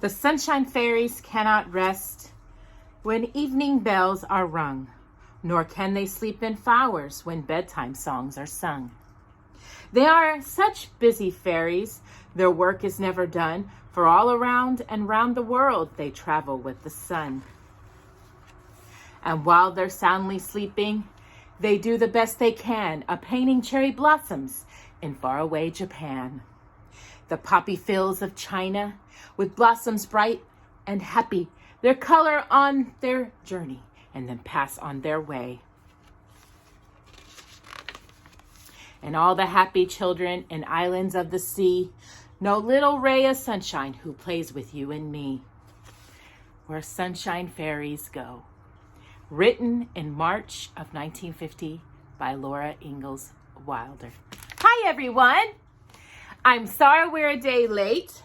The Sunshine Fairies cannot rest when evening bells are rung, nor can they sleep in flowers when bedtime songs are sung. They are such busy fairies, their work is never done, for all around and round the world they travel with the sun. And while they're soundly sleeping, they do the best they can, a-painting cherry blossoms in faraway Japan. The poppy fields of China, with blossoms bright and happy, their color on their journey, and then pass on their way. And all the happy children in islands of the sea know little ray of sunshine who plays with you and me. Where sunshine fairies go. Written in March of 1950 by Laura Ingalls Wilder. Hi, everyone. I'm sorry we're a day late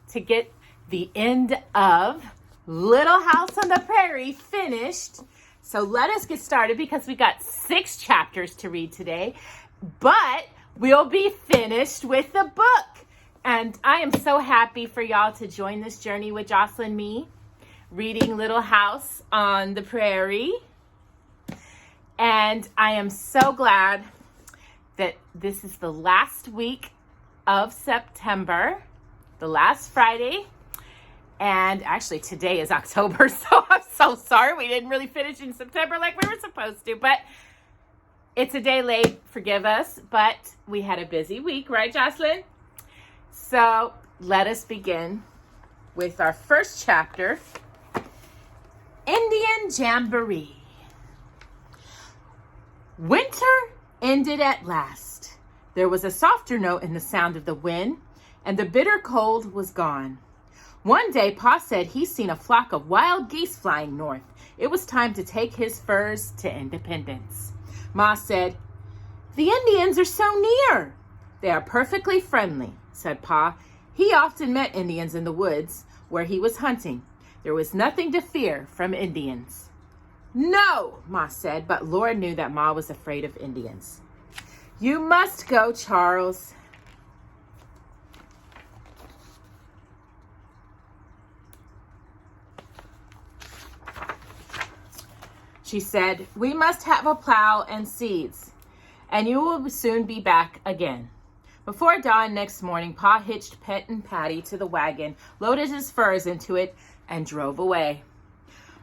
to get the end of Little House on the Prairie finished. So let us get started because we got 6 chapters to read today, but we'll be finished with the book. And I am so happy for y'all to join this journey with Jocelyn and me, reading Little House on the Prairie. And I am so glad that this is the last week of September, the last Friday. And actually today is October, so I'm so sorry we didn't really finish in September like we were supposed to, but it's a day late, forgive us, but we had a busy week, right, Jocelyn? So let us begin with our first chapter, Indian Jamboree. Winter ended at last. There was a softer note in the sound of the wind, and the bitter cold was gone. One day, Pa said he's seen a flock of wild geese flying north. It was time to take his furs to Independence. Ma said, "The Indians are so near." "They are perfectly friendly," said Pa. He often met Indians in the woods where he was hunting. There was nothing to fear from Indians. "No," Ma said, but Laura knew that Ma was afraid of Indians. "You must go, Charles." She said, "We must have a plow and seeds, and you will soon be back again." Before dawn next morning, Pa hitched Pet and Patty to the wagon, loaded his furs into it, and drove away.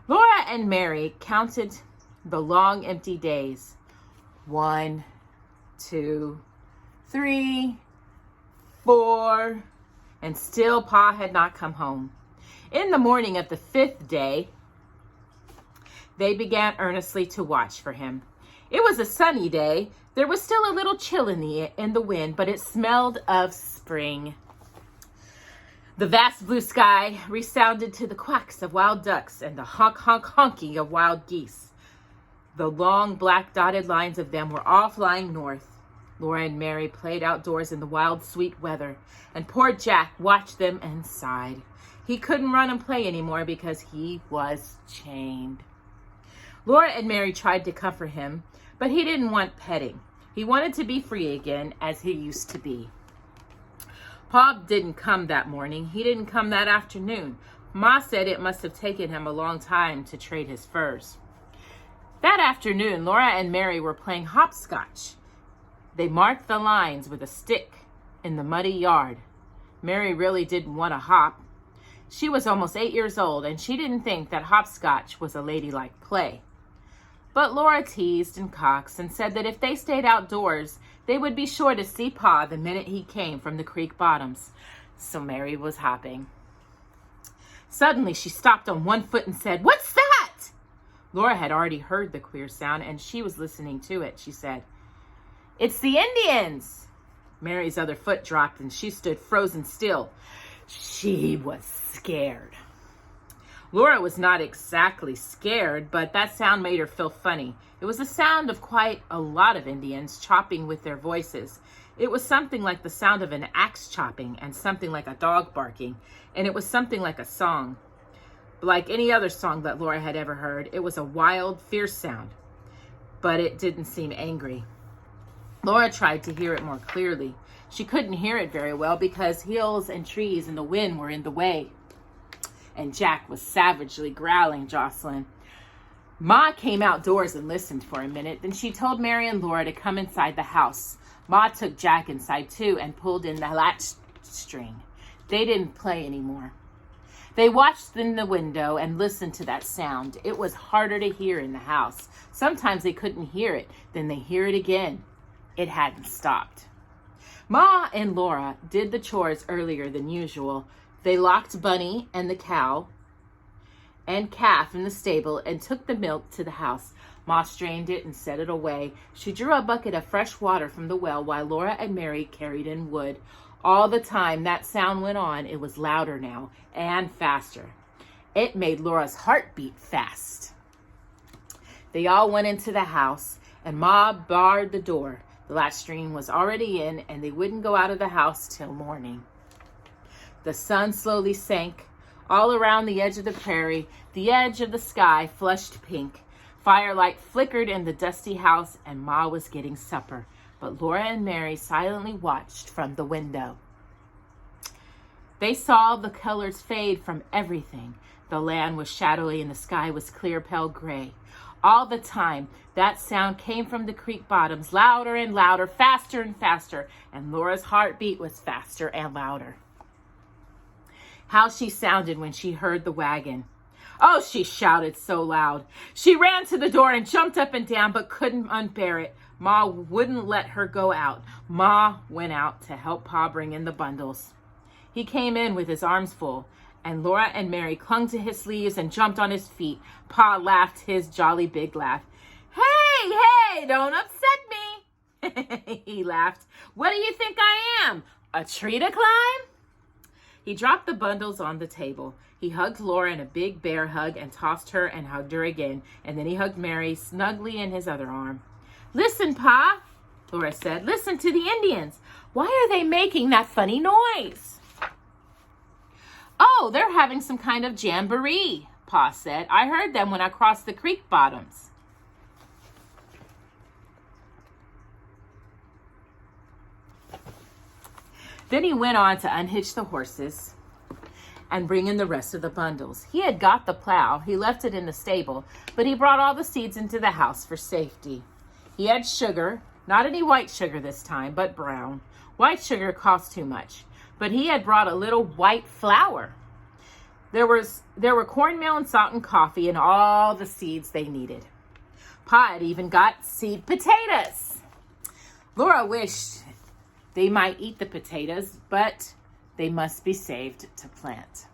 Laura and Mary counted the long empty days. 1, 2, 3, 4, and still Pa had not come home. In the morning of the 5th day, they began earnestly to watch for him. It was a sunny day. There was still a little chill in the wind, but it smelled of spring. The vast blue sky resounded to the quacks of wild ducks and the honking of wild geese. The long black dotted lines of them were all flying north. Laura and Mary played outdoors in the wild, sweet weather, and poor Jack watched them and sighed. He couldn't run and play anymore because he was chained. Laura and Mary tried to comfort him, but he didn't want petting. He wanted to be free again as he used to be. Pa didn't come that morning. He didn't come that afternoon. Ma said it must have taken him a long time to trade his furs. That afternoon, Laura and Mary were playing hopscotch. They marked the lines with a stick in the muddy yard. Mary really didn't want to hop. She was almost 8 years old, and she didn't think that hopscotch was a ladylike play. But Laura teased and coaxed and said that if they stayed outdoors, they would be sure to see Pa the minute he came from the creek bottoms. So Mary was hopping. Suddenly, she stopped on one foot and said, "What's that?" Laura had already heard the queer sound, and she was listening to it. She said, "It's the Indians." Mary's other foot dropped, and she stood frozen still. She was scared. Laura was not exactly scared, but that sound made her feel funny. It was the sound of quite a lot of Indians chopping with their voices. It was something like the sound of an axe chopping and something like a dog barking, and it was something like a song. Like any other song that Laura had ever heard, it was a wild, fierce sound, but it didn't seem angry. Laura tried to hear it more clearly. She couldn't hear it very well because hills and trees and the wind were in the way. and Jack was savagely growling Jocelyn. Ma came outdoors and listened for a minute. Then she told Mary and Laura to come inside the house. Ma took Jack inside too and pulled in the latch string. They didn't play anymore. They watched in the window and listened to that sound. It was harder to hear in the house. Sometimes they couldn't hear it. Then they hear it again. It hadn't stopped. Ma and Laura did the chores earlier than usual. They locked Bunny and the cow and calf in the stable and took the milk to the house. Ma strained it and set it away. She drew a bucket of fresh water from the well while Laura and Mary carried in wood. All the time that sound went on, it was louder now and faster. It made Laura's heart beat fast. They all went into the house and Ma barred the door. The latch string was already in and they wouldn't go out of the house till morning. The sun slowly sank. All around the edge of the prairie, the edge of the sky flushed pink. Firelight flickered in the dusty house and Ma was getting supper. But Laura and Mary silently watched from the window. They saw the colors fade from everything. The land was shadowy and the sky was clear pale gray. All the time, that sound came from the creek bottoms, louder and louder, faster and faster, and Laura's heartbeat was faster and louder. How she sounded when she heard the wagon. Oh, she shouted so loud. She ran to the door and jumped up and down, but couldn't unbear it. Ma wouldn't let her go out. Ma went out to help Pa bring in the bundles. He came in with his arms full, and Laura and Mary clung to his sleeves and jumped on his feet. Pa laughed his jolly big laugh. Hey, don't upset me. He laughed. What do you think I am? A tree to climb? He dropped the bundles on the table. He hugged Laura in a big bear hug and tossed her and hugged her again. And then he hugged Mary snugly in his other arm. Listen, Pa, Laura said. Listen to the Indians. Why are they making that funny noise? Oh, they're having some kind of jamboree, Pa said. I heard them when I crossed the creek bottoms. Then he went on to unhitch the horses and bring in the rest of the bundles. He had got the plow. He left it in the stable, but he brought all the seeds into the house for safety. He had sugar, not any white sugar this time, but brown. White sugar cost too much, but he had brought a little white flour. There were cornmeal and salt and coffee and all the seeds they needed. Pa had even got seed potatoes. Laura wished they might eat the potatoes, but they must be saved to plant.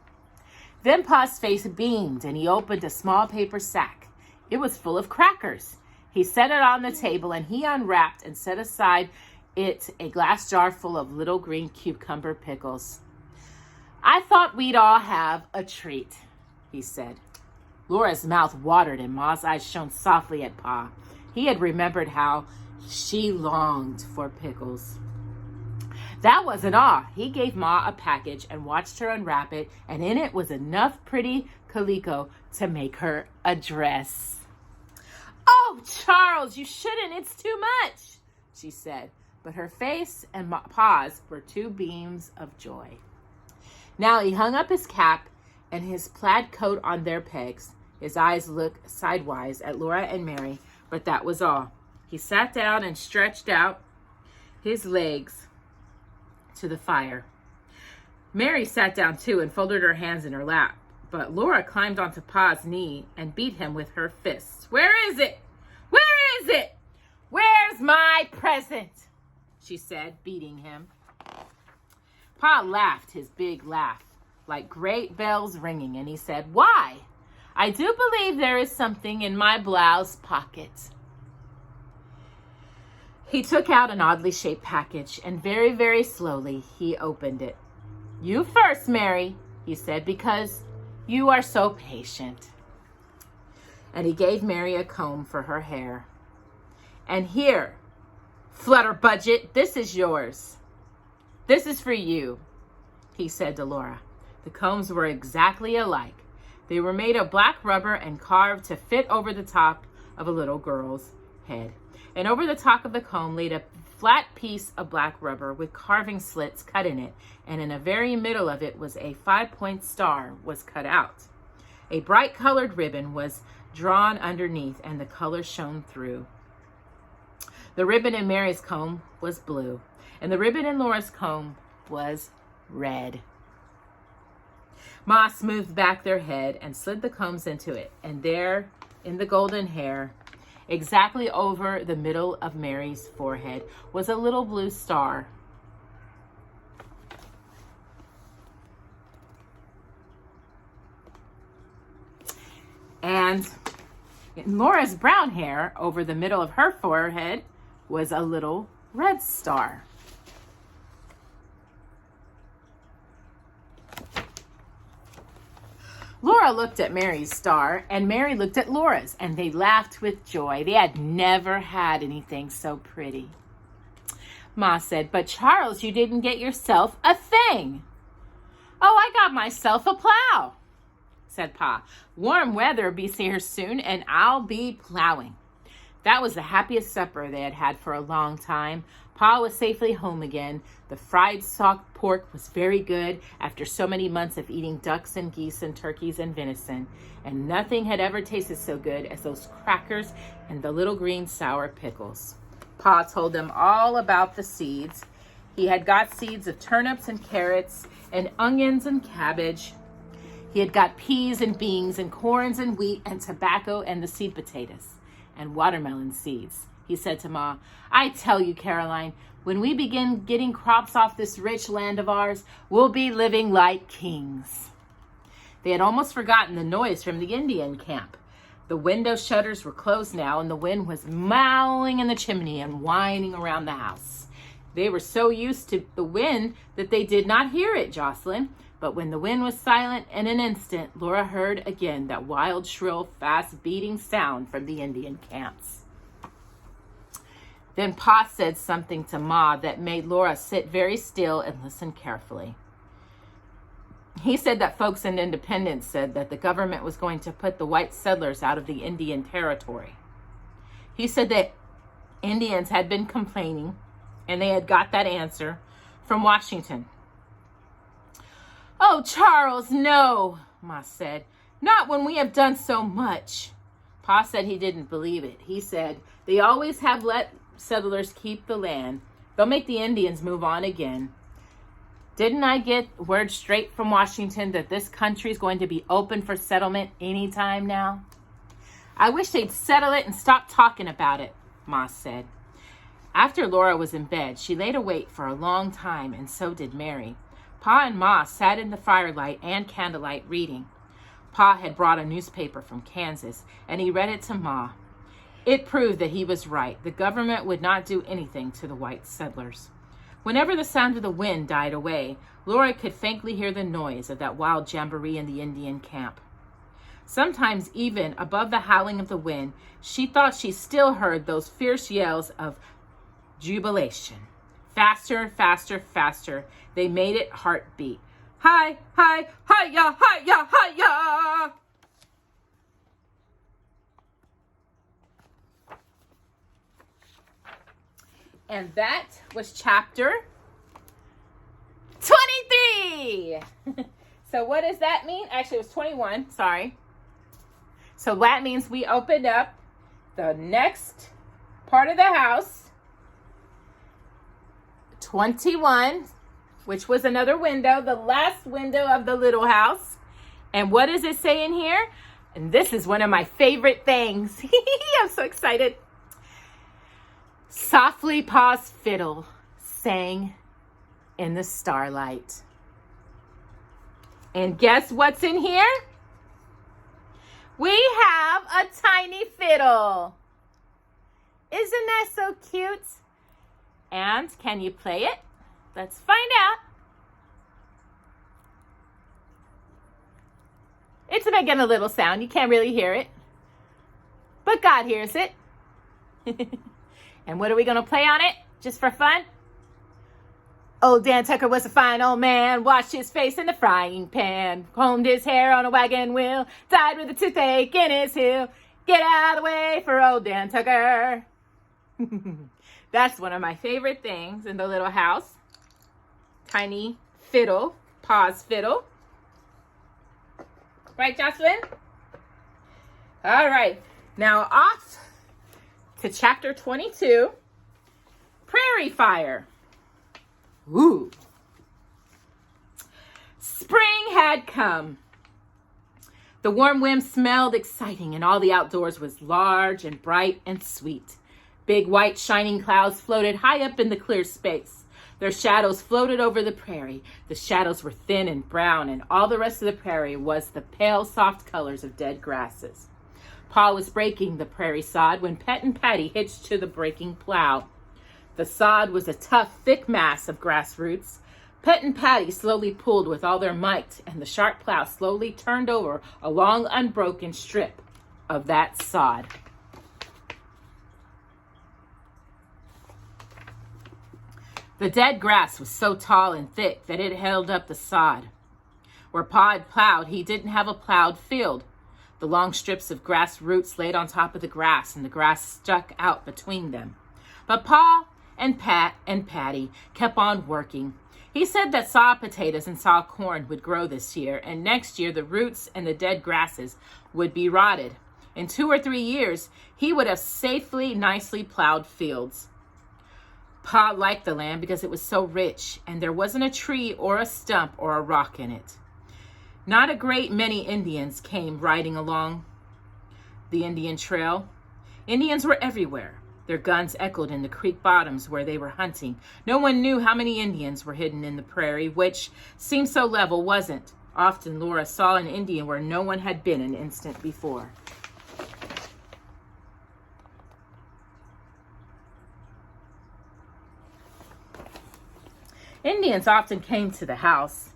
Then Pa's face beamed and he opened a small paper sack. It was full of crackers. He set it on the table and he unwrapped and set aside it a glass jar full of little green cucumber pickles. I thought we'd all have a treat, he said. Laura's mouth watered and Ma's eyes shone softly at Pa. He had remembered how she longed for pickles. That wasn't all. He gave Ma a package and watched her unwrap it, and in it was enough pretty calico to make her a dress. Oh, Charles, you shouldn't. It's too much, she said. But her face and Pa's were two beams of joy. Now he hung up his cap and his plaid coat on their pegs. His eyes looked sidewise at Laura and Mary, but that was all. He sat down and stretched out his legs to the fire. Mary sat down too and folded her hands in her lap, but Laura climbed onto Pa's knee and beat him with her fists. Where is it? Where is it? Where's my present? She said, beating him. Pa laughed his big laugh, like great bells ringing, and he said, Why? I do believe there is something in my blouse pocket. He took out an oddly shaped package, and very, very slowly he opened it. You first, Mary, he said, because you are so patient. And he gave Mary a comb for her hair. And here, Flutter Budget, this is yours. This is for you, he said to Laura. The combs were exactly alike. They were made of black rubber and carved to fit over the top of a little girl's head. And over the top of the comb laid a flat piece of black rubber with carving slits cut in it, and in the very middle of it was a 5-point star was cut out. A bright colored ribbon was drawn underneath, and the color shone through. The ribbon in Mary's comb was blue, and the ribbon in Laura's comb was red. Ma smoothed back their head and slid the combs into it, and there, in the golden hair, exactly over the middle of Mary's forehead, was a little blue star. And in Laura's brown hair, over the middle of her forehead, was a little red star. Laura looked at Mary's star, and Mary looked at Laura's, and they laughed with joy. They had never had anything so pretty. Ma said, "But Charles, you didn't get yourself a thing." "Oh, I got myself a plow," said Pa. "Warm weather be here soon, and I'll be plowing." That was the happiest supper they had had for a long time. Pa was safely home again. The fried salt pork was very good after so many months of eating ducks and geese and turkeys and venison. And nothing had ever tasted so good as those crackers and the little green sour pickles. Pa told them all about the seeds. He had got seeds of turnips and carrots and onions and cabbage. He had got peas and beans and corns and wheat and tobacco and the seed potatoes and watermelon seeds. He said to Ma, "I tell you, Caroline, when we begin getting crops off this rich land of ours, we'll be living like kings." They had almost forgotten the noise from the Indian camp. The window shutters were closed now, and the wind was mowing in the chimney and whining around the house. They were so used to the wind that they did not hear it, Jocelyn. But when the wind was silent in an instant, Laura heard again that wild, shrill, fast-beating sound from the Indian camps. Then Pa said something to Ma that made Laura sit very still and listen carefully. He said that folks in Independence said that the government was going to put the white settlers out of the Indian territory. He said that Indians had been complaining, and they had got that answer from Washington. "Oh, Charles, no," Ma said. "Not when we have done so much." Pa said he didn't believe it. He said, "They always have let settlers keep the land. They'll make the Indians move on again. Didn't I get word straight from Washington that this country is going to be open for settlement anytime now? I wish they'd settle it and stop talking about it," Ma said. After Laura was in bed, she laid awake for a long time, and so did Mary. Pa and Ma sat in the firelight and candlelight reading. Pa had brought a newspaper from Kansas, and he read it to Ma. It proved that he was right. The government would not do anything to the white settlers. Whenever the sound of the wind died away, Laura could faintly hear the noise of that wild jamboree in the Indian camp. Sometimes even above the howling of the wind, she thought she still heard those fierce yells of jubilation. Faster, faster, faster. They made it heartbeat. Hi, hi, hi-ya, hi-ya, hi-ya. And that was chapter 23. So what does that mean? Actually, it was 21. Sorry. So that means we opened up the next part of the house. 21, which was another window, the last window of the little house. And what does it say in here? And this is one of my favorite things. I'm so excited. Softly Pa's fiddle sang in the starlight. And guess what's in here? We have a tiny fiddle. Isn't that so cute? And can you play it? Let's find out. It's making a little sound. You can't really hear it. But God hears it. And what are we going to play on it? Just for fun? Old Dan Tucker was a fine old man, washed his face in the frying pan, combed his hair on a wagon wheel, died with a toothache in his heel. Get out of the way for old Dan Tucker. That's one of my favorite things in the little house. Tiny fiddle, Pa's fiddle. Right, Jocelyn? All right, now off to chapter 22, Prairie Fire. Ooh. Spring had come. The warm wind smelled exciting, and all the outdoors was large and bright and sweet. Big white shining clouds floated high up in the clear space. Their shadows floated over the prairie. The shadows were thin and brown, and all the rest of the prairie was the pale, soft colors of dead grasses. Pa was breaking the prairie sod when Pet and Patty hitched to the breaking plow. The sod was a tough, thick mass of grass roots. Pet and Patty slowly pulled with all their might, and the sharp plow slowly turned over a long, unbroken strip of that sod. The dead grass was so tall and thick that it held up the sod. Where Pa had plowed, he didn't have a plowed field. The long strips of grass roots laid on top of the grass, and the grass stuck out between them. But Pa and Pat and Patty kept on working. He said that saw potatoes and saw corn would grow this year, and next year the roots and the dead grasses would be rotted. In 2 or 3 years, he would have safely, nicely plowed fields. Pa liked the land because it was so rich, and there wasn't a tree or a stump or a rock in it. Not a great many Indians came riding along the Indian trail. Indians were everywhere. Their guns echoed in the creek bottoms where they were hunting. No one knew how many Indians were hidden in the prairie, which seemed so level wasn't. Often Laura saw an Indian where no one had been an instant before. Indians often came to the house.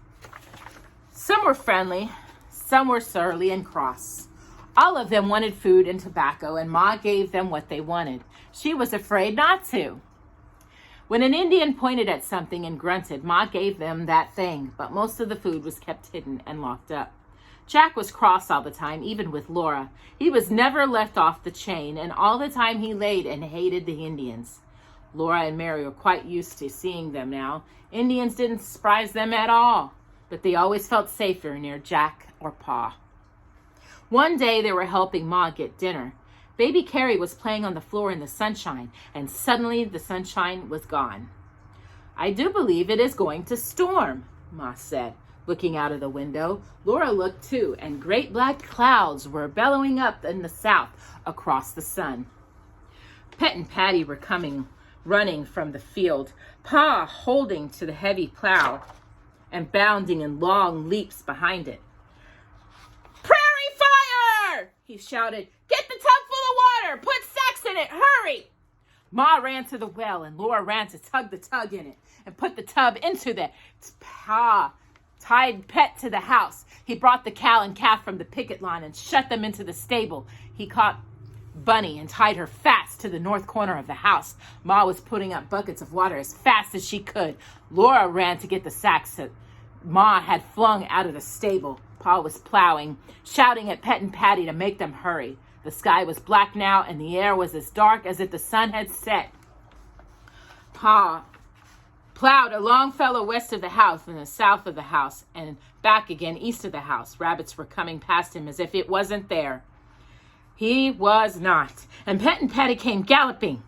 Some were friendly, some were surly and cross. All of them wanted food and tobacco, and Ma gave them what they wanted. She was afraid not to. When an Indian pointed at something and grunted, Ma gave them that thing, but most of the food was kept hidden and locked up. Jack was cross all the time, even with Laura. He was never left off the chain, and all the time he laid and hated the Indians. Laura and Mary were quite used to seeing them now. Indians didn't surprise them at all, but they always felt safer near Jack or Pa. One day they were helping Ma get dinner. Baby Carrie was playing on the floor in the sunshine, and suddenly the sunshine was gone. "I do believe it is going to storm," Ma said, looking out of the window. Laura looked too, and great black clouds were bellowing up in the south across the sun. Pet and Patty were coming running from the field, Pa holding to the heavy plow and bounding in long leaps behind it. "Prairie fire!" he shouted. "Get the tub full of water! Put sacks in it! Hurry!" Ma ran to the well, and Laura ran to tug the tug in it and put the tub into the Pa tied Pet to the house. He brought the cow and calf from the picket line and shut them into the stable. He caught Bunny and tied her fast to the north corner of the house. Ma was putting up buckets of water as fast as she could. Laura ran to get the sacks that Ma had flung out of the stable. Pa was plowing, shouting at Pet and Patty to make them hurry. The sky was black now, and the air was as dark as if the sun had set. Pa plowed a long fellow west of the house and the south of the house, and back again east of the house. Rabbits were coming past him as if it wasn't there. He was not. And Pet and Patty came galloping,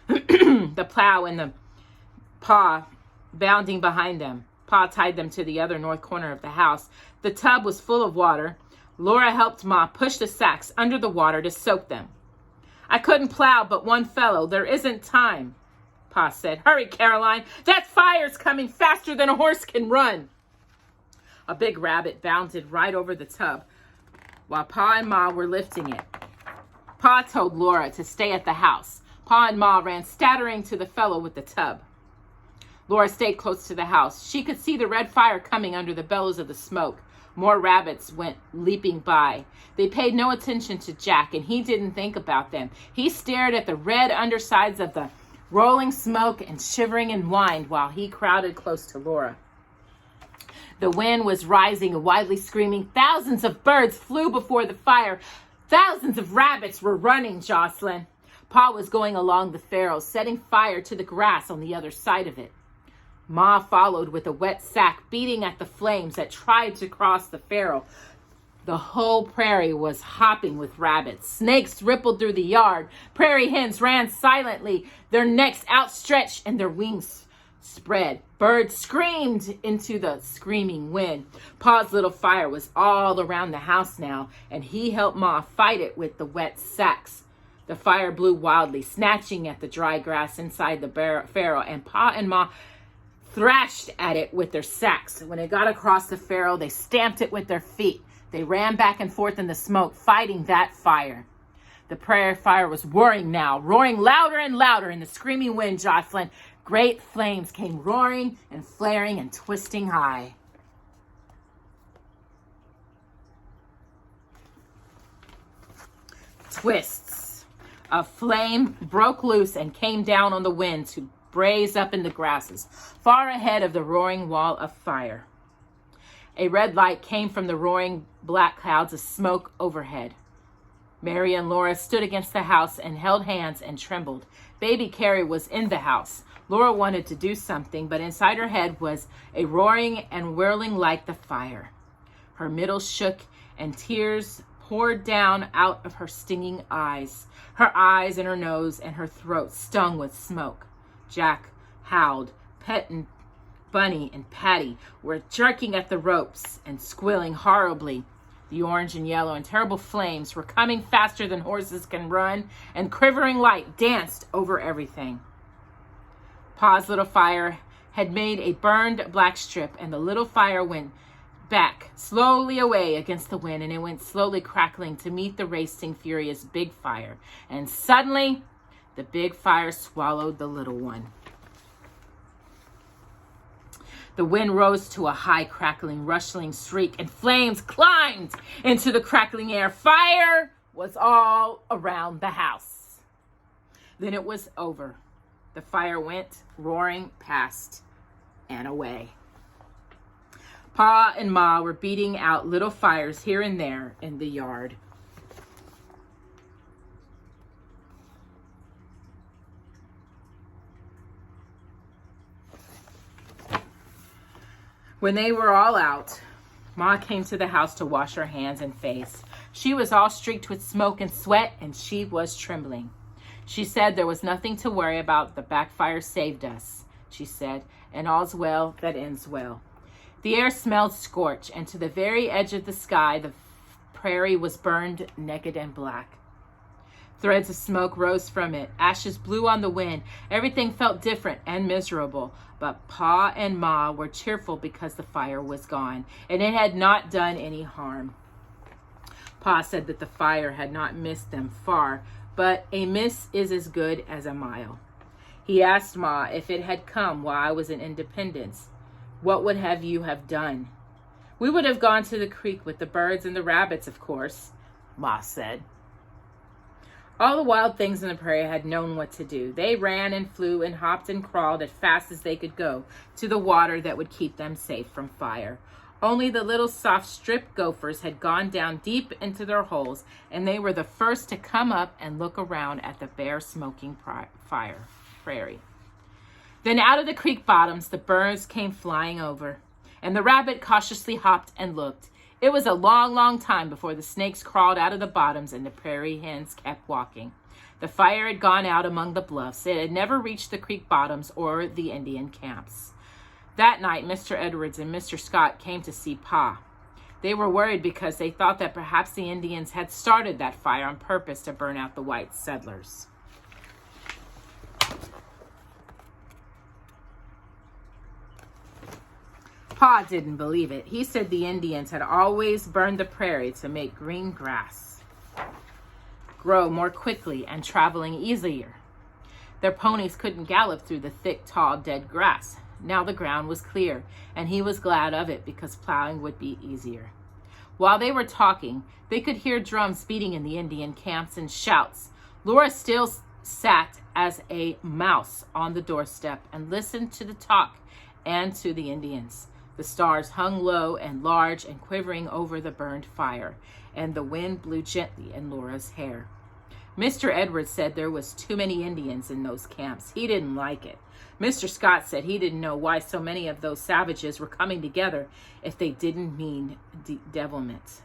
the plow and the Pa bounding behind them. Pa tied them to the other north corner of the house. The tub was full of water. Laura helped Ma push the sacks under the water to soak them. "I couldn't plow but one fellow. There isn't time," Pa said. "Hurry, Caroline. That fire's coming faster than a horse can run." A big rabbit bounded right over the tub while Pa and Ma were lifting it. Pa told Laura to stay at the house. Pa and Ma ran scattering to the fellow with the tub. Laura stayed close to the house. She could see the red fire coming under the bellows of the smoke. More rabbits went leaping by. They paid no attention to Jack, and he didn't think about them. He stared at the red undersides of the rolling smoke and shivering and whined while he crowded close to Laura. The wind was rising and wildly screaming. Thousands of birds flew before the fire. Thousands of rabbits were running, Jocelyn. Pa was going along the furrow, setting fire to the grass on the other side of it. Ma followed with a wet sack, beating at the flames that tried to cross the furrow. The whole prairie was hopping with rabbits. Snakes rippled through the yard. Prairie hens ran silently, their necks outstretched and their wings spread. Birds screamed into the screaming wind. Pa's little fire was all around the house now, and he helped Ma fight it with the wet sacks. The fire blew wildly, snatching at the dry grass inside the furrow, and Pa and Ma thrashed at it with their sacks. When it got across the furrow, they stamped it with their feet. They ran back and forth in the smoke, fighting that fire. The prairie fire was roaring now, roaring louder and louder in the screaming wind, Jocelyn. Great flames came roaring and flaring and twisting high. Twists. A flame broke loose and came down on the wind to blaze up in the grasses, far ahead of the roaring wall of fire. A red light came from the roaring black clouds of smoke overhead. Mary and Laura stood against the house and held hands and trembled. Baby Carrie was in the house. Laura wanted to do something, but inside her head was a roaring and whirling like the fire. Her middle shook and tears poured down out of her stinging eyes. Her eyes and her nose and her throat stung with smoke. Jack howled. Pet and Bunny and Patty were jerking at the ropes and squealing horribly. The orange and yellow and terrible flames were coming faster than horses can run, and quivering light danced over everything. Pa's little fire had made a burned black strip, and the little fire went back slowly away against the wind, and it went slowly crackling to meet the racing, furious big fire. And suddenly, the big fire swallowed the little one. The wind rose to a high, crackling, rustling shriek, and flames climbed into the crackling air. Fire was all around the house. Then it was over. The fire went roaring past and away. Pa and Ma were beating out little fires here and there in the yard. When they were all out, Ma came to the house to wash her hands and face. She was all streaked with smoke and sweat, and she was trembling. She said there was nothing to worry about. The backfire saved us, she said, and all's well that ends well. The air smelled scorch, and to the very edge of the sky, the prairie was burned naked and black. Threads of smoke rose from it. Ashes blew on the wind. Everything felt different and miserable. But Pa and Ma were cheerful because the fire was gone, and it had not done any harm. Pa said that the fire had not missed them far, but a miss is as good as a mile. He asked Ma if it had come while I was in Independence. What would you have done? We would have gone to the creek with the birds and the rabbits, of course, Ma said. All the wild things in the prairie had known what to do. They ran and flew and hopped and crawled as fast as they could go to the water that would keep them safe from fire. Only the little soft strip gophers had gone down deep into their holes, and they were the first to come up and look around at the bare smoking prairie. Then out of the creek bottoms the birds came flying over, and the rabbit cautiously hopped and looked. It was a long, long time before the snakes crawled out of the bottoms and the prairie hens kept walking. The fire had gone out among the bluffs. It had never reached the creek bottoms or the Indian camps. That night, Mr. Edwards and Mr. Scott came to see Pa. They were worried because they thought that perhaps the Indians had started that fire on purpose to burn out the white settlers. Pa didn't believe it. He said the Indians had always burned the prairie to make green grass grow more quickly and traveling easier. Their ponies couldn't gallop through the thick, tall, dead grass. Now the ground was clear, and he was glad of it because plowing would be easier. While they were talking, they could hear drums beating in the Indian camps and shouts. Laura still sat as a mouse on the doorstep and listened to the talk and to the Indians. The stars hung low and large and quivering over the burned fire, and the wind blew gently in Laura's hair. Mr. Edwards said there was too many Indians in those camps. He didn't like it. Mr. Scott said he didn't know why so many of those savages were coming together if they didn't mean devilment.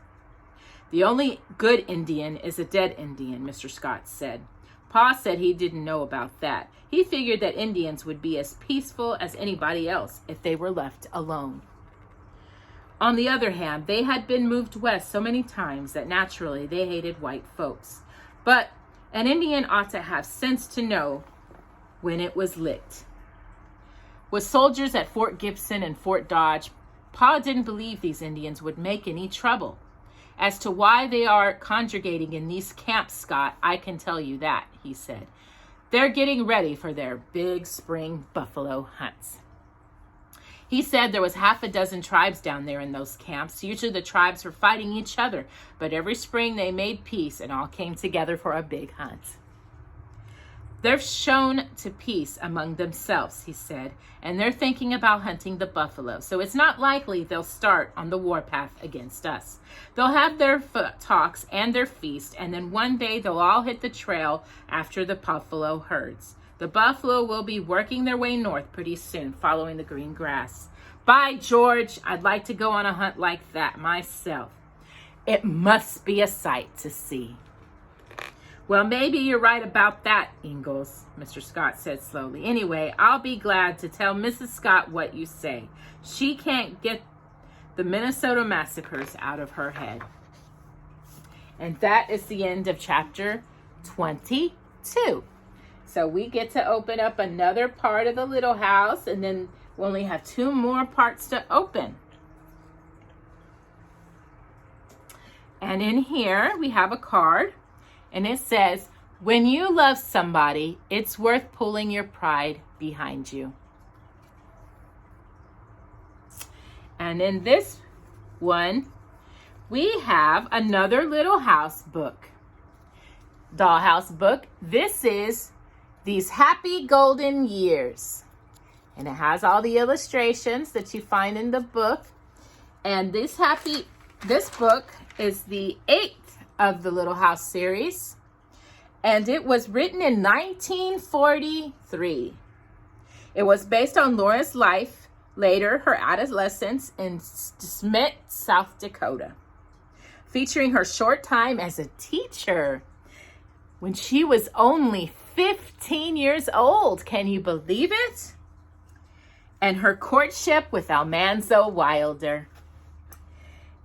The only good Indian is a dead Indian, Mr. Scott said. Pa said he didn't know about that. He figured that Indians would be as peaceful as anybody else if they were left alone. On the other hand, they had been moved west so many times that naturally they hated white folks. But an Indian ought to have sense to know when it was licked. With soldiers at Fort Gibson and Fort Dodge, Pa didn't believe these Indians would make any trouble. As to why they are congregating in these camps, Scott, I can tell you that, he said. They're getting ready for their big spring buffalo hunts. He said there was half a dozen tribes down there in those camps. Usually the tribes were fighting each other, but every spring they made peace and all came together for a big hunt. They've shown to peace among themselves, he said, and they're thinking about hunting the buffalo. So it's not likely they'll start on the warpath against us. They'll have their talks and their feast, and then one day they'll all hit the trail after the buffalo herds. The buffalo will be working their way north pretty soon, following the green grass. By George, I'd like to go on a hunt like that myself. It must be a sight to see. Well, maybe you're right about that, Ingalls, Mr. Scott said slowly. Anyway, I'll be glad to tell Mrs. Scott what you say. She can't get the Minnesota massacres out of her head. And that is the end of chapter 22. So we get to open up another part of the little house, and then we only have 2 more parts to open. And in here we have a card. And it says, when you love somebody, it's worth pulling your pride behind you. And in this one, we have another little house book. Dollhouse book. This is These Happy Golden Years. And it has all the illustrations that you find in the book. And this book is the 8th of the Little House series, and it was written in 1943. It was based on Laura's life, later her adolescence in Smith, South Dakota, featuring her short time as a teacher when she was only 15 years old. Can you believe it? And her courtship with Almanzo Wilder.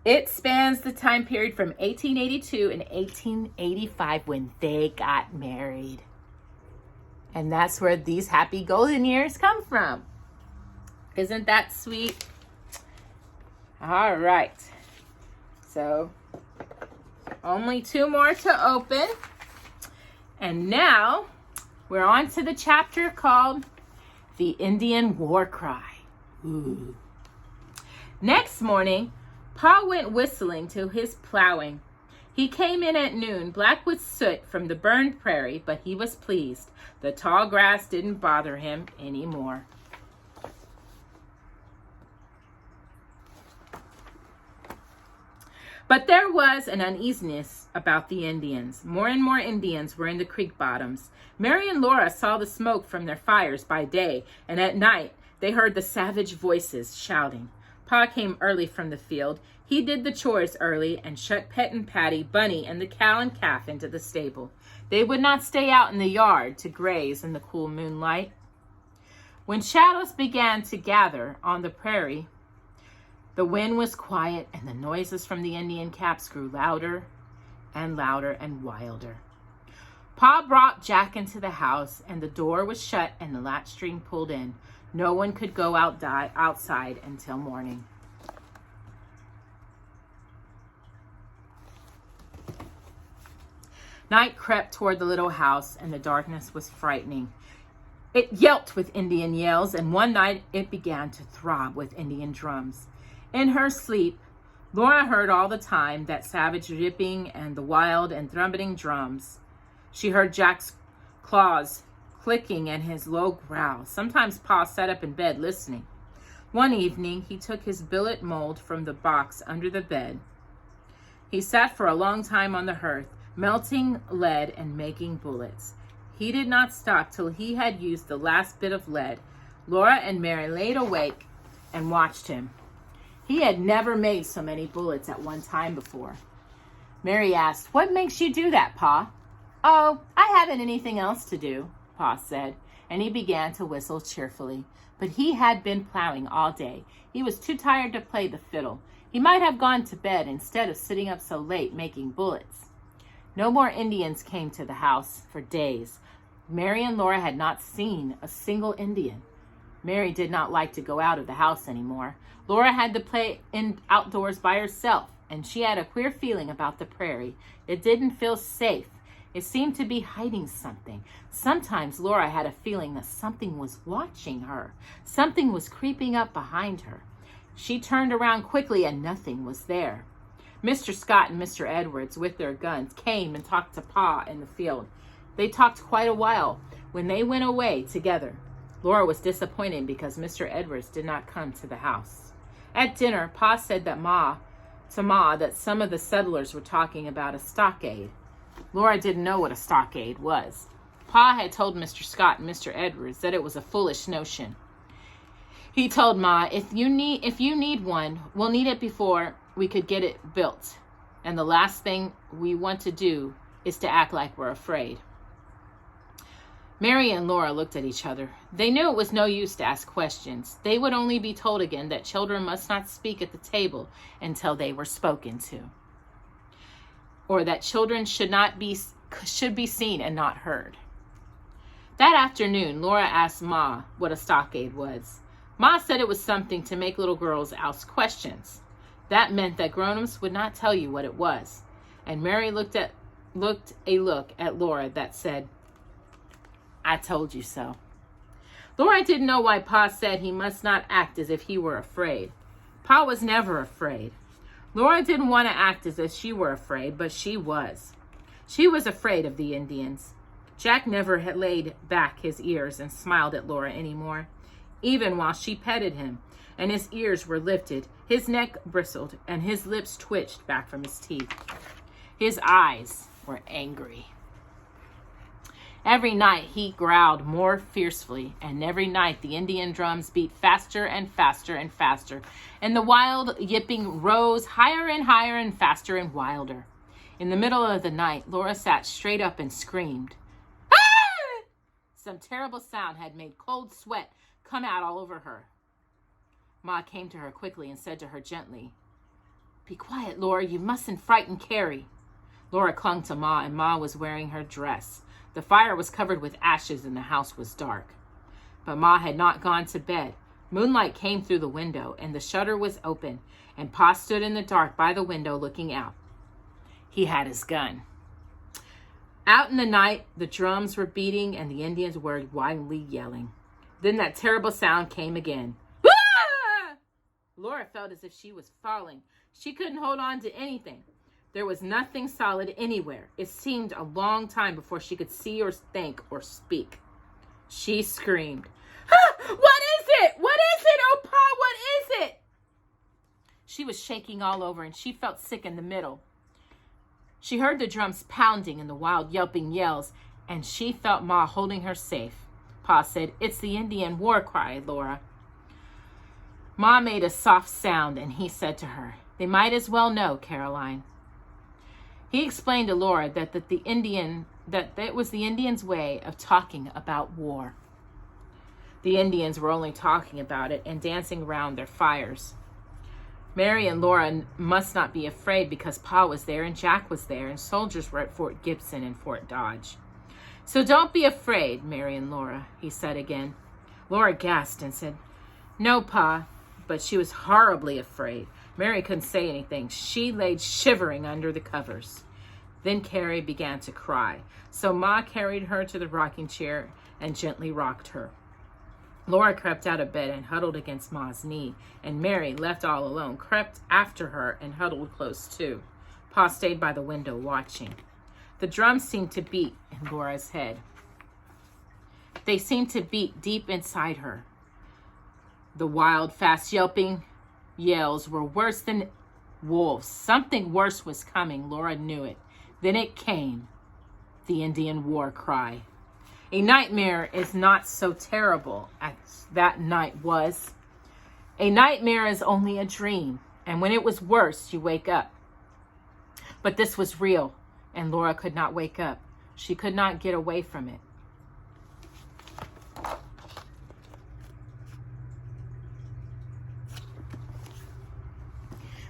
It spans the time period from 1882 and 1885 when they got married. And that's where these happy golden years come from. Isn't that sweet? All right. So, only 2 more to open. And now, we're on to the chapter called The Indian War Cry. Ooh. Next morning, Pa went whistling to his plowing. He came in at noon, black with soot from the burned prairie, but he was pleased. The tall grass didn't bother him anymore. But there was an uneasiness about the Indians. More and more Indians were in the creek bottoms. Mary and Laura saw the smoke from their fires by day, and at night they heard the savage voices shouting. Pa came early from the field. He did the chores early and shut Pet and Patty, Bunny, and the cow and calf into the stable. They would not stay out in the yard to graze in the cool moonlight. When shadows began to gather on the prairie, the wind was quiet and the noises from the Indian camps grew louder and louder and wilder. Pa brought Jack into the house, and the door was shut and the latchstring pulled in. No one could go outside until morning. Night crept toward the little house, and the darkness was frightening. It yelped with Indian yells, and one night it began to throb with Indian drums. In her sleep, Laura heard all the time that savage ripping and the wild and trumpeting drums. She heard Jack's claws clicking and his low growl. Sometimes Pa sat up in bed listening. One evening, he took his billet mold from the box under the bed. He sat for a long time on the hearth, melting lead and making bullets. He did not stop till he had used the last bit of lead. Laura and Mary laid awake and watched him. He had never made so many bullets at one time before. Mary asked, "What makes you do that, Pa?" "Oh, I haven't anything else to do," Pa said, and he began to whistle cheerfully. But he had been plowing all day. He was too tired to play the fiddle. He might have gone to bed instead of sitting up so late making bullets. No more Indians came to the house for days. Mary and Laura had not seen a single Indian. Mary did not like to go out of the house anymore. Laura had to play outdoors by herself, and she had a queer feeling about the prairie. It didn't feel safe. It seemed to be hiding something. Sometimes Laura had a feeling that something was watching her. Something was creeping up behind her. She turned around quickly and nothing was there. Mr. Scott and Mr. Edwards, with their guns, came and talked to Pa in the field. They talked quite a while. When they went away together, Laura was disappointed because Mr. Edwards did not come to the house. At dinner, Pa said that Ma that some of the settlers were talking about a stockade. Laura didn't know what a stockade was. Pa had told Mr. Scott and Mr. Edwards that it was a foolish notion. He told Ma, if you need one, we'll need it before we could get it built. And the last thing we want to do is to act like we're afraid. Mary and Laura looked at each other. They knew it was no use to ask questions. They would only be told again that children must not speak at the table until they were spoken to, or that children should be seen and not heard. That afternoon, Laura asked Ma what a stockade was. Ma said it was something to make little girls ask questions. That meant that grown-ups would not tell you what it was. And Mary looked at Laura that said, "I told you so." Laura didn't know why Pa said he must not act as if he were afraid. Pa was never afraid. Laura didn't want to act as if she were afraid, but she was. She was afraid of the Indians. Jack never had laid back his ears and smiled at Laura anymore, even while she petted him, and his ears were lifted, his neck bristled, and his lips twitched back from his teeth. His eyes were angry. Every night he growled more fiercely, and every night the Indian drums beat faster and faster and faster, and the wild yipping rose higher and higher and faster and wilder. In the middle of the night, Laura sat straight up and screamed. "Ah!" Some terrible sound had made cold sweat come out all over her. Ma came to her quickly and said to her gently, "Be quiet, Laura, you mustn't frighten Carrie." Laura clung to Ma, and Ma was wearing her dress. The fire was covered with ashes and the house was dark. But Ma had not gone to bed. Moonlight came through the window and the shutter was open, and Pa stood in the dark by the window looking out. He had his gun. Out in the night, the drums were beating and the Indians were wildly yelling. Then that terrible sound came again. Ah! Laura felt as if she was falling. She couldn't hold on to anything. There was nothing solid anywhere. It seemed a long time before she could see or think or speak. She screamed, "Ah, what is it? What is it? Oh, Pa, what is it?" She was shaking all over and she felt sick in the middle. She heard the drums pounding and the wild yelping yells, and she felt Ma holding her safe. Pa said, "It's the Indian war cry, Laura." Ma made a soft sound and he said to her, "They might as well know, Caroline." He explained to Laura that it was the Indians' way of talking about war. The Indians were only talking about it and dancing around their fires. Mary and Laura must not be afraid because Pa was there and Jack was there and soldiers were at Fort Gibson and Fort Dodge. "So don't be afraid, Mary and Laura," he said again. Laura gasped and said, "No, Pa," but she was horribly afraid. Mary couldn't say anything. She lay shivering under the covers. Then Carrie began to cry. So Ma carried her to the rocking chair and gently rocked her. Laura crept out of bed and huddled against Ma's knee, and Mary, left all alone, crept after her and huddled close too. Pa stayed by the window watching. The drums seemed to beat in Laura's head. They seemed to beat deep inside her. The wild, fast yelping yells were worse than wolves. Something worse was coming. Laura knew it. Then it came, the Indian war cry. A nightmare is not so terrible as that night was. A nightmare is only a dream, and when it was worse, you wake up. But this was real, and Laura could not wake up. She could not get away from it.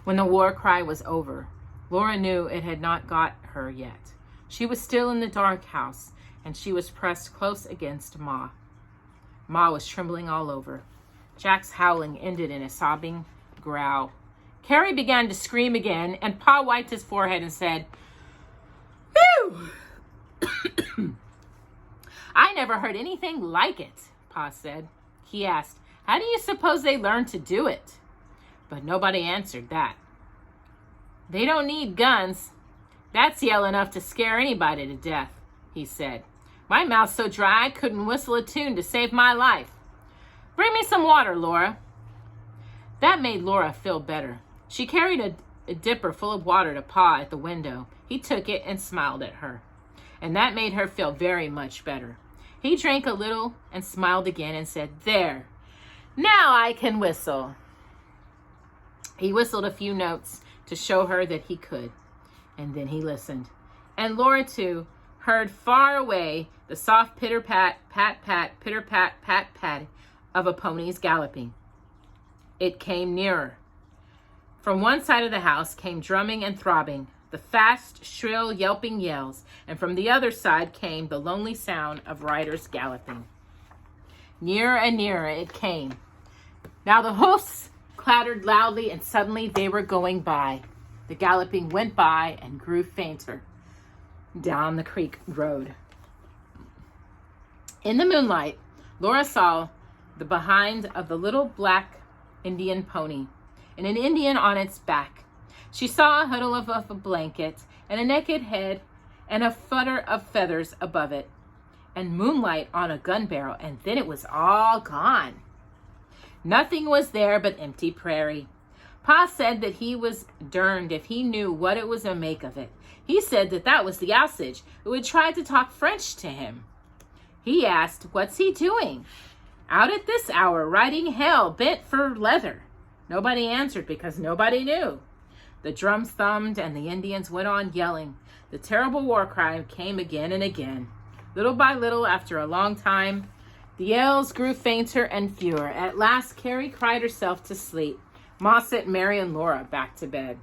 When the war cry was over, Laura knew it had not got her yet. She was still in the dark house, and she was pressed close against Ma. Ma was trembling all over. Jack's howling ended in a sobbing growl. Carrie began to scream again, and Pa wiped his forehead and said, "Phew!" "I never heard anything like it," Pa said. He asked, "How do you suppose they learned to do it?" But nobody answered that. "They don't need guns. That's yell enough to scare anybody to death," he said. "My mouth's so dry I couldn't whistle a tune to save my life. Bring me some water, Laura." That made Laura feel better. She carried a dipper full of water to Pa at the window. He took it and smiled at her, and that made her feel very much better. He drank a little and smiled again and said, "There, now I can whistle." He whistled a few notes to show her that he could, and then he listened. And Laura, too, heard far away the soft pitter-pat, pat-pat, pitter-pat, pat-pat of a pony's galloping. It came nearer. From one side of the house came drumming and throbbing, the fast, shrill, yelping yells, and from the other side came the lonely sound of riders galloping. Nearer and nearer it came. Now the hoofs clattered loudly, and suddenly they were going by. The galloping went by and grew fainter down the creek road. In the moonlight, Laura saw the behind of the little black Indian pony and an Indian on its back. She saw a huddle of a blanket and a naked head and a flutter of feathers above it, and moonlight on a gun barrel, and then it was all gone. Nothing was there but empty prairie. Pa said that he was derned if he knew what it was to make of it. He said that that was the Osage who had tried to talk French to him. He asked, "What's he doing out at this hour, riding hell bent for leather?" Nobody answered because nobody knew. The drums thumped and the Indians went on yelling. The terrible war cry came again and again. Little by little, after a long time, the yells grew fainter and fewer. At last, Carrie cried herself to sleep. Ma sent Mary and Laura back to bed.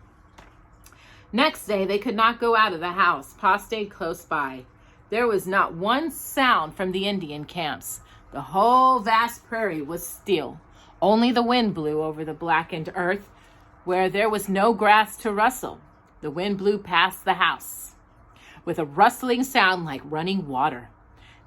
Next day, they could not go out of the house. Pa stayed close by. There was not one sound from the Indian camps. The whole vast prairie was still. Only the wind blew over the blackened earth where there was no grass to rustle. The wind blew past the house with a rustling sound like running water.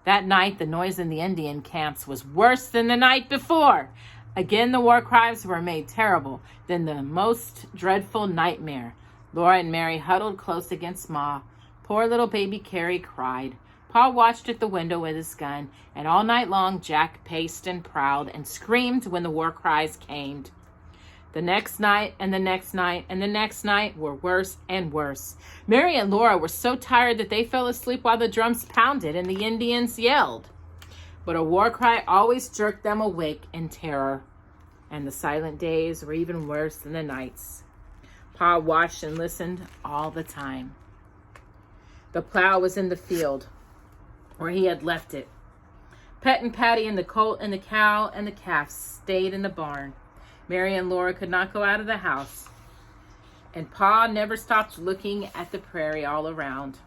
That night, the noise in the Indian camps was worse than the night before. Again, the war cries were made terrible than the most dreadful nightmare. Laura and Mary huddled close against Ma. Poor little baby Carrie cried. Pa watched at the window with his gun, and all night long Jack paced and prowled and screamed when the war cries came. The next night and the next night and the next night were worse and worse. Mary and Laura were so tired that they fell asleep while the drums pounded and the Indians yelled. But a war cry always jerked them awake in terror, and the silent days were even worse than the nights. Pa watched and listened all the time. The plow was in the field where he had left it. Pet and Patty and the colt and the cow and the calf stayed in the barn. Mary and Laura could not go out of the house, and Pa never stopped looking at the prairie all around.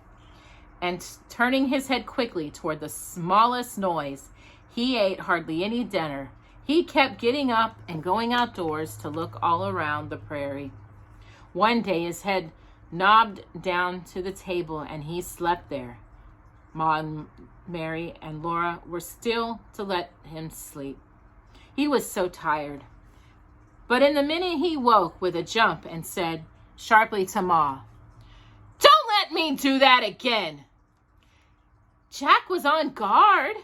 And turning his head quickly toward the smallest noise, he ate hardly any dinner. He kept getting up and going outdoors to look all around the prairie. One day his head knobbed down to the table and he slept there. Ma and Mary and Laura were still to let him sleep. He was so tired. But in the minute he woke with a jump and said sharply to Ma, "Don't let me do that again." "Jack was on guard,"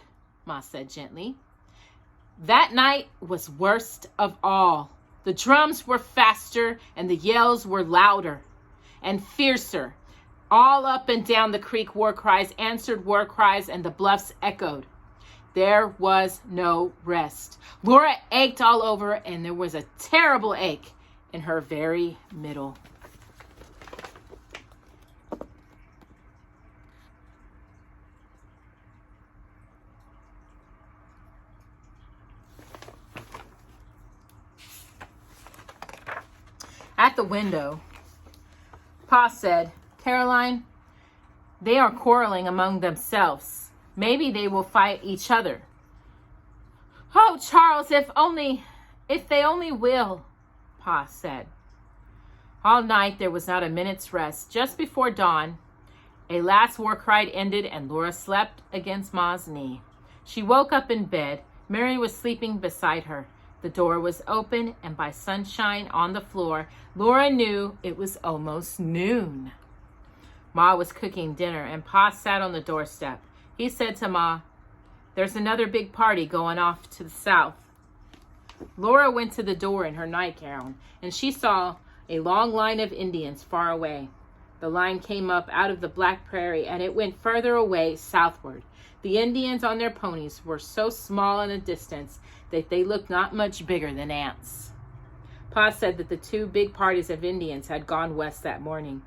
Ma said gently. That night was worst of all. The drums were faster and the yells were louder and fiercer. All up and down the creek, war cries answered war cries, and the bluffs echoed. There was no rest. Laura ached all over, and there was a terrible ache in her very middle. At the window, Pa said, "Caroline, they are quarreling among themselves. Maybe they will fight each other." "Oh, Charles, if they only will," Pa said. All night there was not a minute's rest. Just before dawn, a last war cry ended, and Laura slept against Ma's knee. She woke up in bed. Mary was sleeping beside her. The door was open, and by sunshine on the floor, Laura knew it was almost noon. Ma was cooking dinner, and Pa sat on the doorstep. He said to Ma, "There's another big party going off to the south." Laura went to the door in her nightgown, and she saw a long line of Indians far away. The line came up out of the black prairie, and it went further away southward. The Indians on their ponies were so small in the distance that they looked not much bigger than ants. Pa said that the two big parties of Indians had gone west that morning.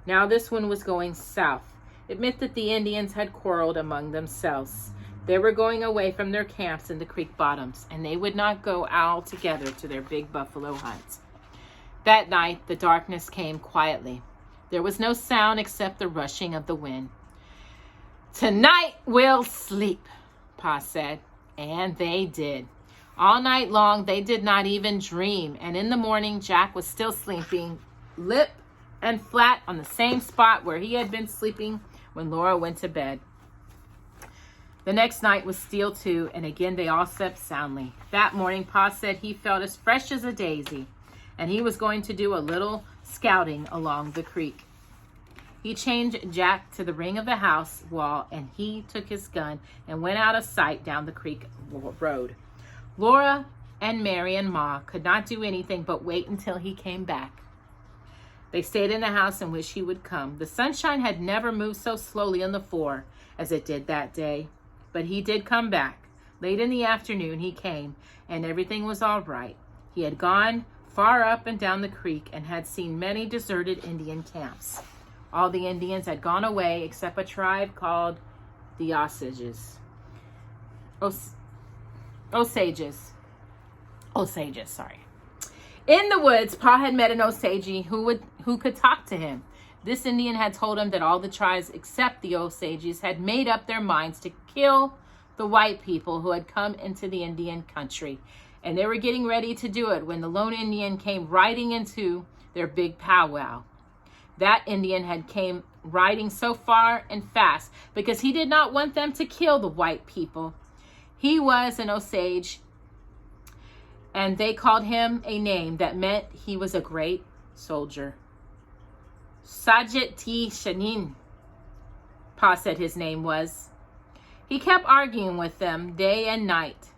Now this one was going south. It meant that the Indians had quarreled among themselves. They were going away from their camps in the creek bottoms, and they would not go all together to their big buffalo hunt. That night, the darkness came quietly. There was no sound except the rushing of the wind. "Tonight we'll sleep," Pa said, and they did. All night long, they did not even dream, and in the morning, Jack was still sleeping, lip and flat on the same spot where he had been sleeping when Laura went to bed. The next night was still too, and again they all slept soundly. That morning, Pa said he felt as fresh as a daisy, and he was going to do a little scouting along the creek. He changed Jack to the ring of the house wall, and he took his gun and went out of sight down the creek road. Laura and Mary and Ma could not do anything but wait until he came back. They stayed in the house and wished he would come. The sunshine had never moved so slowly on the floor as it did that day, but he did come back. Late in the afternoon he came, and everything was all right. He had gone far up and down the creek and had seen many deserted Indian camps. All the Indians had gone away except a tribe called the Osages. Osages, sorry. In the woods, Pa had met an Osage who could talk to him. This Indian had told him that all the tribes except the Osages had made up their minds to kill the white people who had come into the Indian country. And they were getting ready to do it when the lone Indian came riding into their big powwow. That Indian had came riding so far and fast because he did not want them to kill the white people. He was an Osage, and they called him a name that meant he was a great soldier. Sajet T. Shanin, Pa said his name was. He kept arguing with them day and night,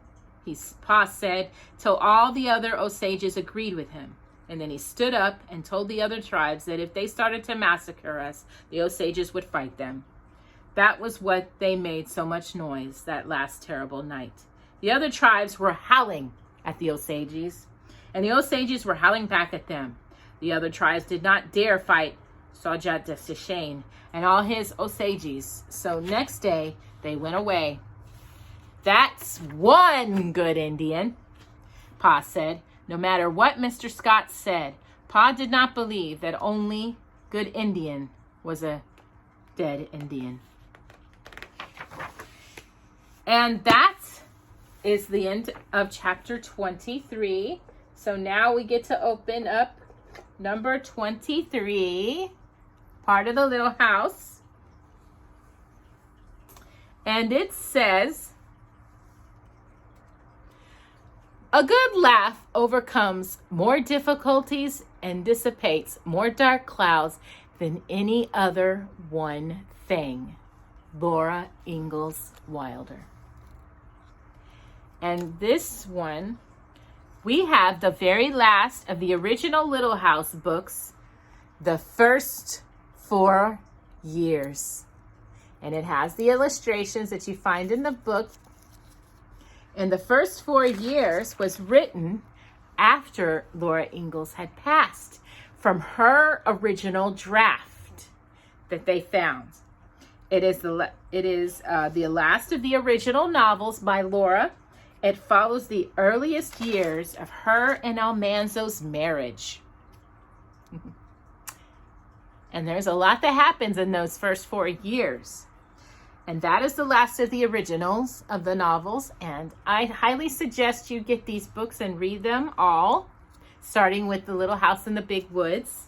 Pa said, till all the other Osages agreed with him. And then he stood up and told the other tribes that if they started to massacre us, the Osages would fight them. That was what they made so much noise that last terrible night. The other tribes were howling at the Osages, and the Osages were howling back at them. The other tribes did not dare fight Sajat Destishain and all his Osages. So next day, they went away. "That's one good Indian," Pa said. No matter what Mr. Scott said, Pa did not believe that only good Indian was a dead Indian. And that is the end of chapter 23. So now we get to open up number 23, part of the little house. And it says, "A good laugh overcomes more difficulties and dissipates more dark clouds than any other one thing." Laura Ingalls Wilder. And this one, we have the very last of the original Little House books, the first 4 years. And it has the illustrations that you find in the book. And the first 4 years was written after Laura Ingalls had passed from her original draft that they found. It is the last of the original novels by Laura. It follows the earliest years of her and Almanzo's marriage. And there's a lot that happens in those first 4 years. And that is the last of the originals of the novels. And I highly suggest you get these books and read them all, starting with The Little House in the Big Woods.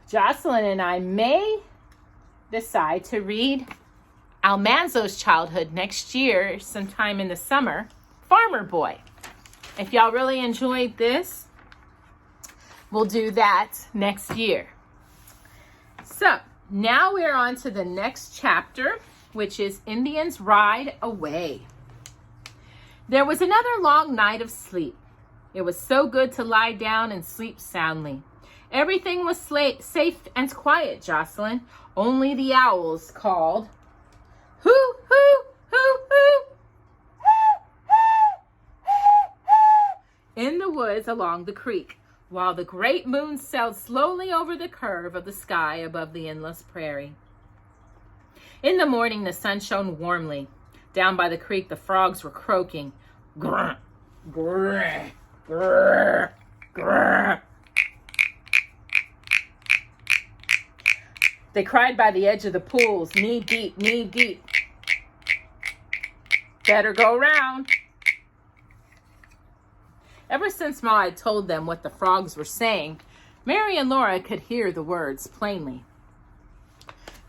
Jocelyn and I may decide to read Almanzo's childhood next year, sometime in the summer, Farmer Boy. If y'all really enjoyed this, we'll do that next year. So, now we're on to the next chapter, which is Indians Ride Away. There was another long night of sleep. It was so good to lie down and sleep soundly. Everything was safe and quiet, Jocelyn. Only the owls called, hoo, hoo, hoo, hoo, in the woods along the creek, while the great moon sailed slowly over the curve of the sky above the endless prairie. In the morning, the sun shone warmly. Down by the creek, the frogs were croaking. Grr, grr, grr, grr. They cried by the edge of the pools, knee deep, knee deep. Better go round. Ever since Ma had told them what the frogs were saying, Mary and Laura could hear the words plainly.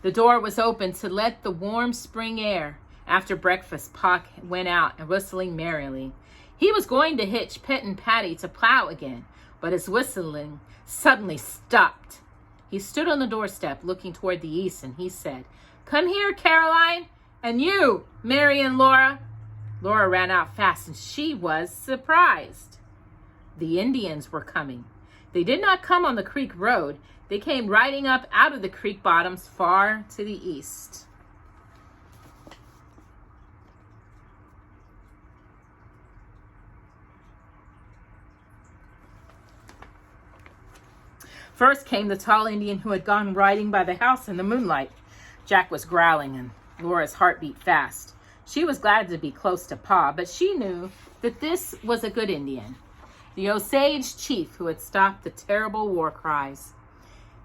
The door was open to let the warm spring air. After breakfast, Pa went out and whistling merrily. He was going to hitch Pet and Patty to plow again, but his whistling suddenly stopped. He stood on the doorstep looking toward the east, and he said, "Come here, Caroline, and you, Mary and Laura." Laura ran out fast, and she was surprised. The Indians were coming. They did not come on the creek road. They came riding up out of the creek bottoms far to the east. First came the tall Indian who had gone riding by the house in the moonlight. Jack was growling, and Laura's heart beat fast. She was glad to be close to Pa, but she knew that this was a good Indian, the Osage chief who had stopped the terrible war cries.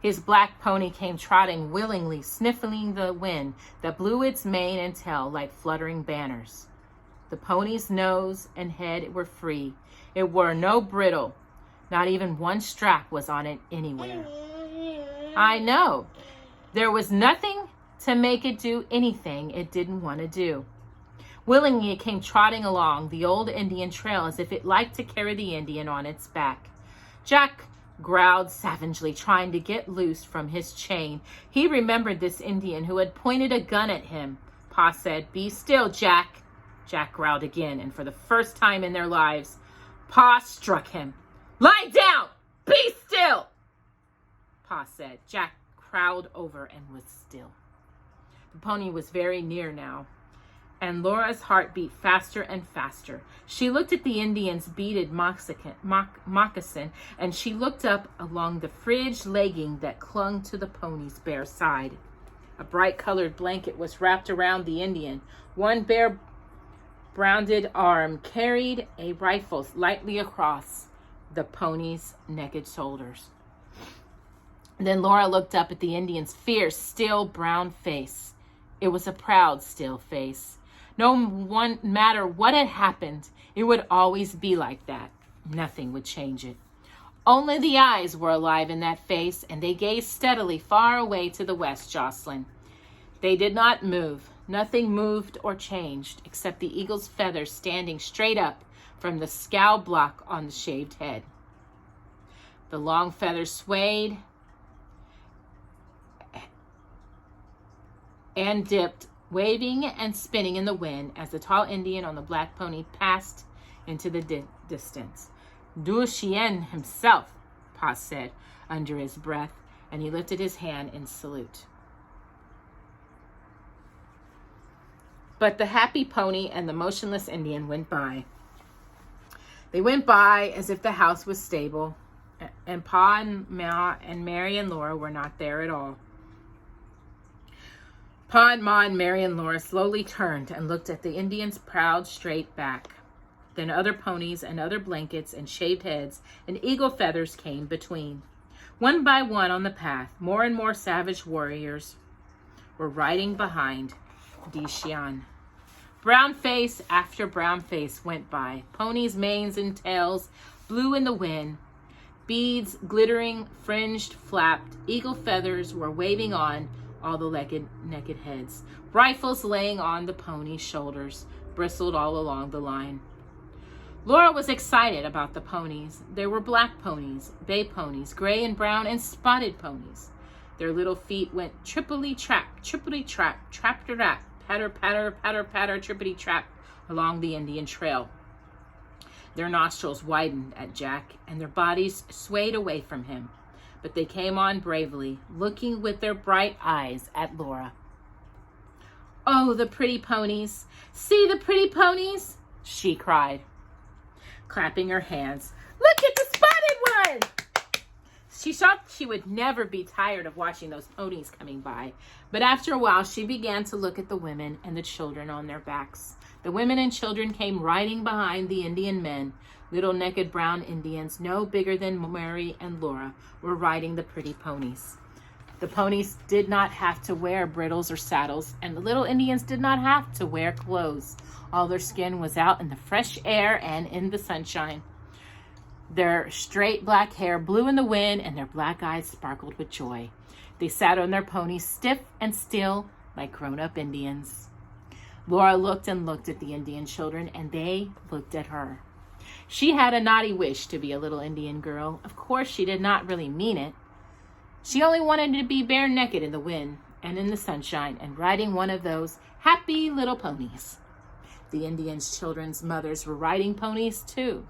His black pony came trotting willingly, sniffing the wind that blew its mane and tail like fluttering banners. The pony's nose and head were free. It wore no bridle. Not even one strap was on it anywhere. I know. There was nothing to make it do anything it didn't want to do. Willingly it came trotting along the old Indian trail as if it liked to carry the Indian on its back. Jack growled savagely, trying to get loose from his chain. He remembered this Indian who had pointed a gun at him. Pa said, "Be still, Jack." Jack growled again, and for the first time in their lives, Pa struck him. "Lie down! Be still!" Pa said. Jack crawled over and was still. The pony was very near now, and Laura's heart beat faster and faster. She looked at the Indian's beaded moccasin, and she looked up along the fringed legging that clung to the pony's bare side. A bright-colored blanket was wrapped around the Indian. One bare rounded arm carried a rifle lightly across the pony's naked shoulders. Then Laura looked up at the Indian's fierce, still brown face. It was a proud, still face. No matter what had happened, it would always be like that. Nothing would change it. Only the eyes were alive in that face, and they gazed steadily far away to the west, Jocelyn. They did not move. Nothing moved or changed, except the eagle's feathers standing straight up from the scowl block on the shaved head. The long feathers swayed and dipped, waving and spinning in the wind as the tall Indian on the black pony passed into the distance. "Du Chien himself," Pa said under his breath, and he lifted his hand in salute. But the happy pony and the motionless Indian went by. They went by as if the house was stable, and Pa and Ma and Mary and Laura were not there at all. Pa and Ma and Mary and Laura slowly turned and looked at the Indian's proud, straight back. Then other ponies and other blankets and shaved heads and eagle feathers came between. One by one on the path, more and more savage warriors were riding behind Dishian. Brown face after brown face went by. Ponies' manes and tails blew in the wind. Beads, glittering, fringed, flapped. Eagle feathers were waving on all the naked heads. Rifles laying on the ponies' shoulders bristled all along the line. Laura was excited about the ponies. There were black ponies, bay ponies, gray and brown and spotted ponies. Their little feet went trippity-trap, trap-a-rap, patter, patter, patter, patter, trippity-trap along the Indian trail. Their nostrils widened at Jack, and their bodies swayed away from him. But they came on bravely, looking with their bright eyes at Laura. "Oh, the pretty ponies! See the pretty ponies!" she cried, clapping her hands. "Look at the spotted one!" She thought she would never be tired of watching those ponies coming by, but after a while she began to look at the women and the children on their backs. The women and children came riding behind the Indian men. Little naked brown Indians, no bigger than Mary and Laura, were riding the pretty ponies. The ponies did not have to wear bridles or saddles, and the little Indians did not have to wear clothes. All their skin was out in the fresh air and in the sunshine. Their straight black hair blew in the wind, and their black eyes sparkled with joy. They sat on their ponies stiff and still like grown-up Indians. Laura looked and looked at the Indian children, and they looked at her. She had a naughty wish to be a little Indian girl. Of course, she did not really mean it. She only wanted to be bare naked in the wind and in the sunshine and riding one of those happy little ponies. The Indian children's mothers were riding ponies too.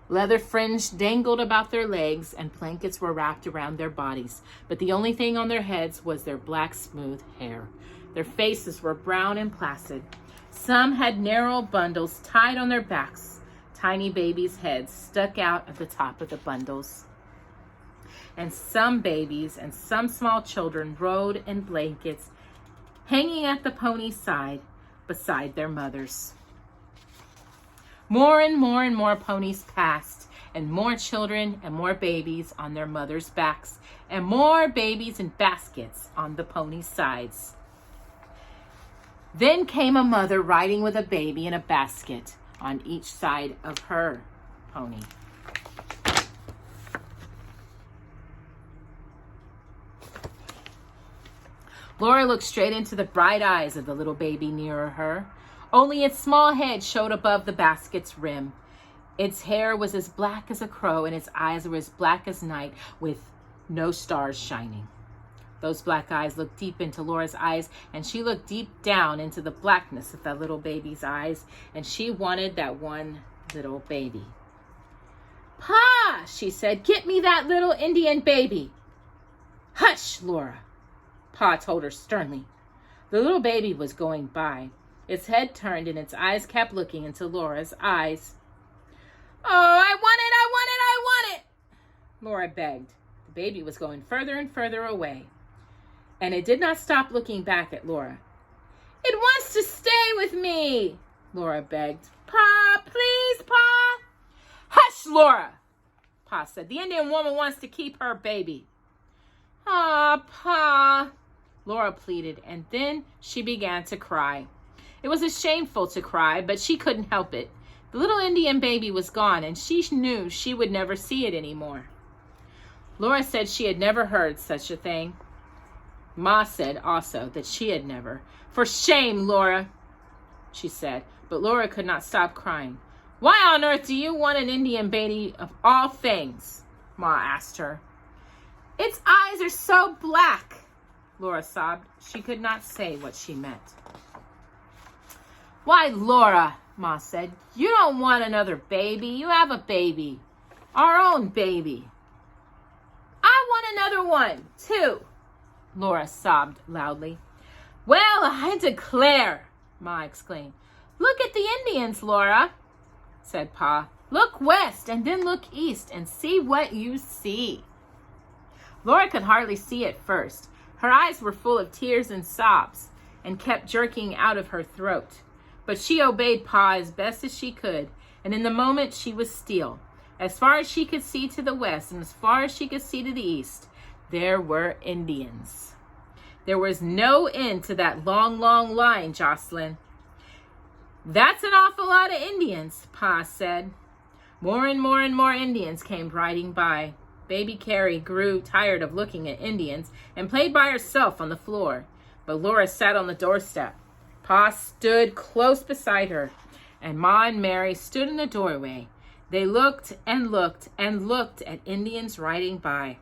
Leather fringe dangled about their legs and blankets were wrapped around their bodies, but the only thing on their heads was their black, smooth hair. Their faces were brown and placid. Some had narrow bundles tied on their backs. Tiny babies' heads stuck out at the top of the bundles. And some babies and some small children rode in blankets, hanging at the pony's side beside their mothers. More and more and more ponies passed, and more children and more babies on their mothers' backs, and more babies in baskets on the ponies' sides. Then came a mother riding with a baby in a basket on each side of her pony. Laura looked straight into the bright eyes of the little baby nearer her. Only its small head showed above the basket's rim. Its hair was as black as a crow, and its eyes were as black as night, with no stars shining. Those black eyes looked deep into Laura's eyes, and she looked deep down into the blackness of that little baby's eyes, and she wanted that one little baby. "Pa," she said, "get me that little Indian baby." "Hush, Laura," Pa told her sternly. The little baby was going by. Its head turned and its eyes kept looking into Laura's eyes. "Oh, I want it, I want it, I want it," Laura begged. The baby was going further and further away, and it did not stop looking back at Laura. "It wants to stay with me," Laura begged. "Pa, please, Pa." "Hush, Laura," Pa said. "The Indian woman wants to keep her baby." "Ah, Pa," Laura pleaded, and then she began to cry. It was shameful to cry, but she couldn't help it. The little Indian baby was gone, and she knew she would never see it anymore. Laura said she had never heard such a thing. Ma said also that she had never. "For shame, Laura," she said, but Laura could not stop crying. "Why on earth do you want an Indian baby of all things?" Ma asked her. "Its eyes are so black," Laura sobbed. She could not say what she meant. "Why, Laura," Ma said, "you don't want another baby. You have a baby. Our own baby." "I want another one, too," Laura sobbed loudly. "Well, I declare," Ma exclaimed. "Look at the Indians, Laura," said Pa. "Look west and then look east and see what you see." Laura could hardly see at first. Her eyes were full of tears and sobs and kept jerking out of her throat. But she obeyed Pa as best as she could, and in the moment she was still. As far as she could see to the west and as far as she could see to the east, there were Indians. There was no end to that long, long line, Jocelyn. "That's an awful lot of Indians," Pa said. More and more and more Indians came riding by. Baby Carrie grew tired of looking at Indians and played by herself on the floor. But Laura sat on the doorstep. Pa stood close beside her, and Ma and Mary stood in the doorway. They looked and looked and looked at Indians riding by.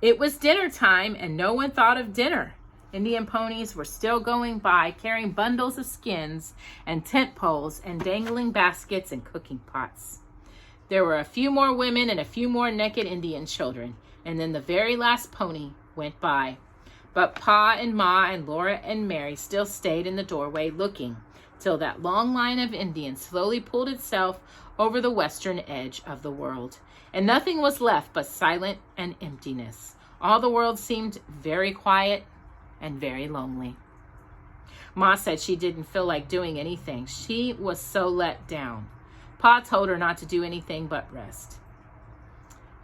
It was dinner time, and no one thought of dinner. Indian ponies were still going by, carrying bundles of skins and tent poles and dangling baskets and cooking pots. There were a few more women and a few more naked Indian children, and then the very last pony went by. But Pa and Ma and Laura and Mary still stayed in the doorway looking, till that long line of Indians slowly pulled itself over the western edge of the world, and nothing was left but silence and emptiness. All the world seemed very quiet and very lonely. Ma said she didn't feel like doing anything. She was so let down. Pa told her not to do anything but rest.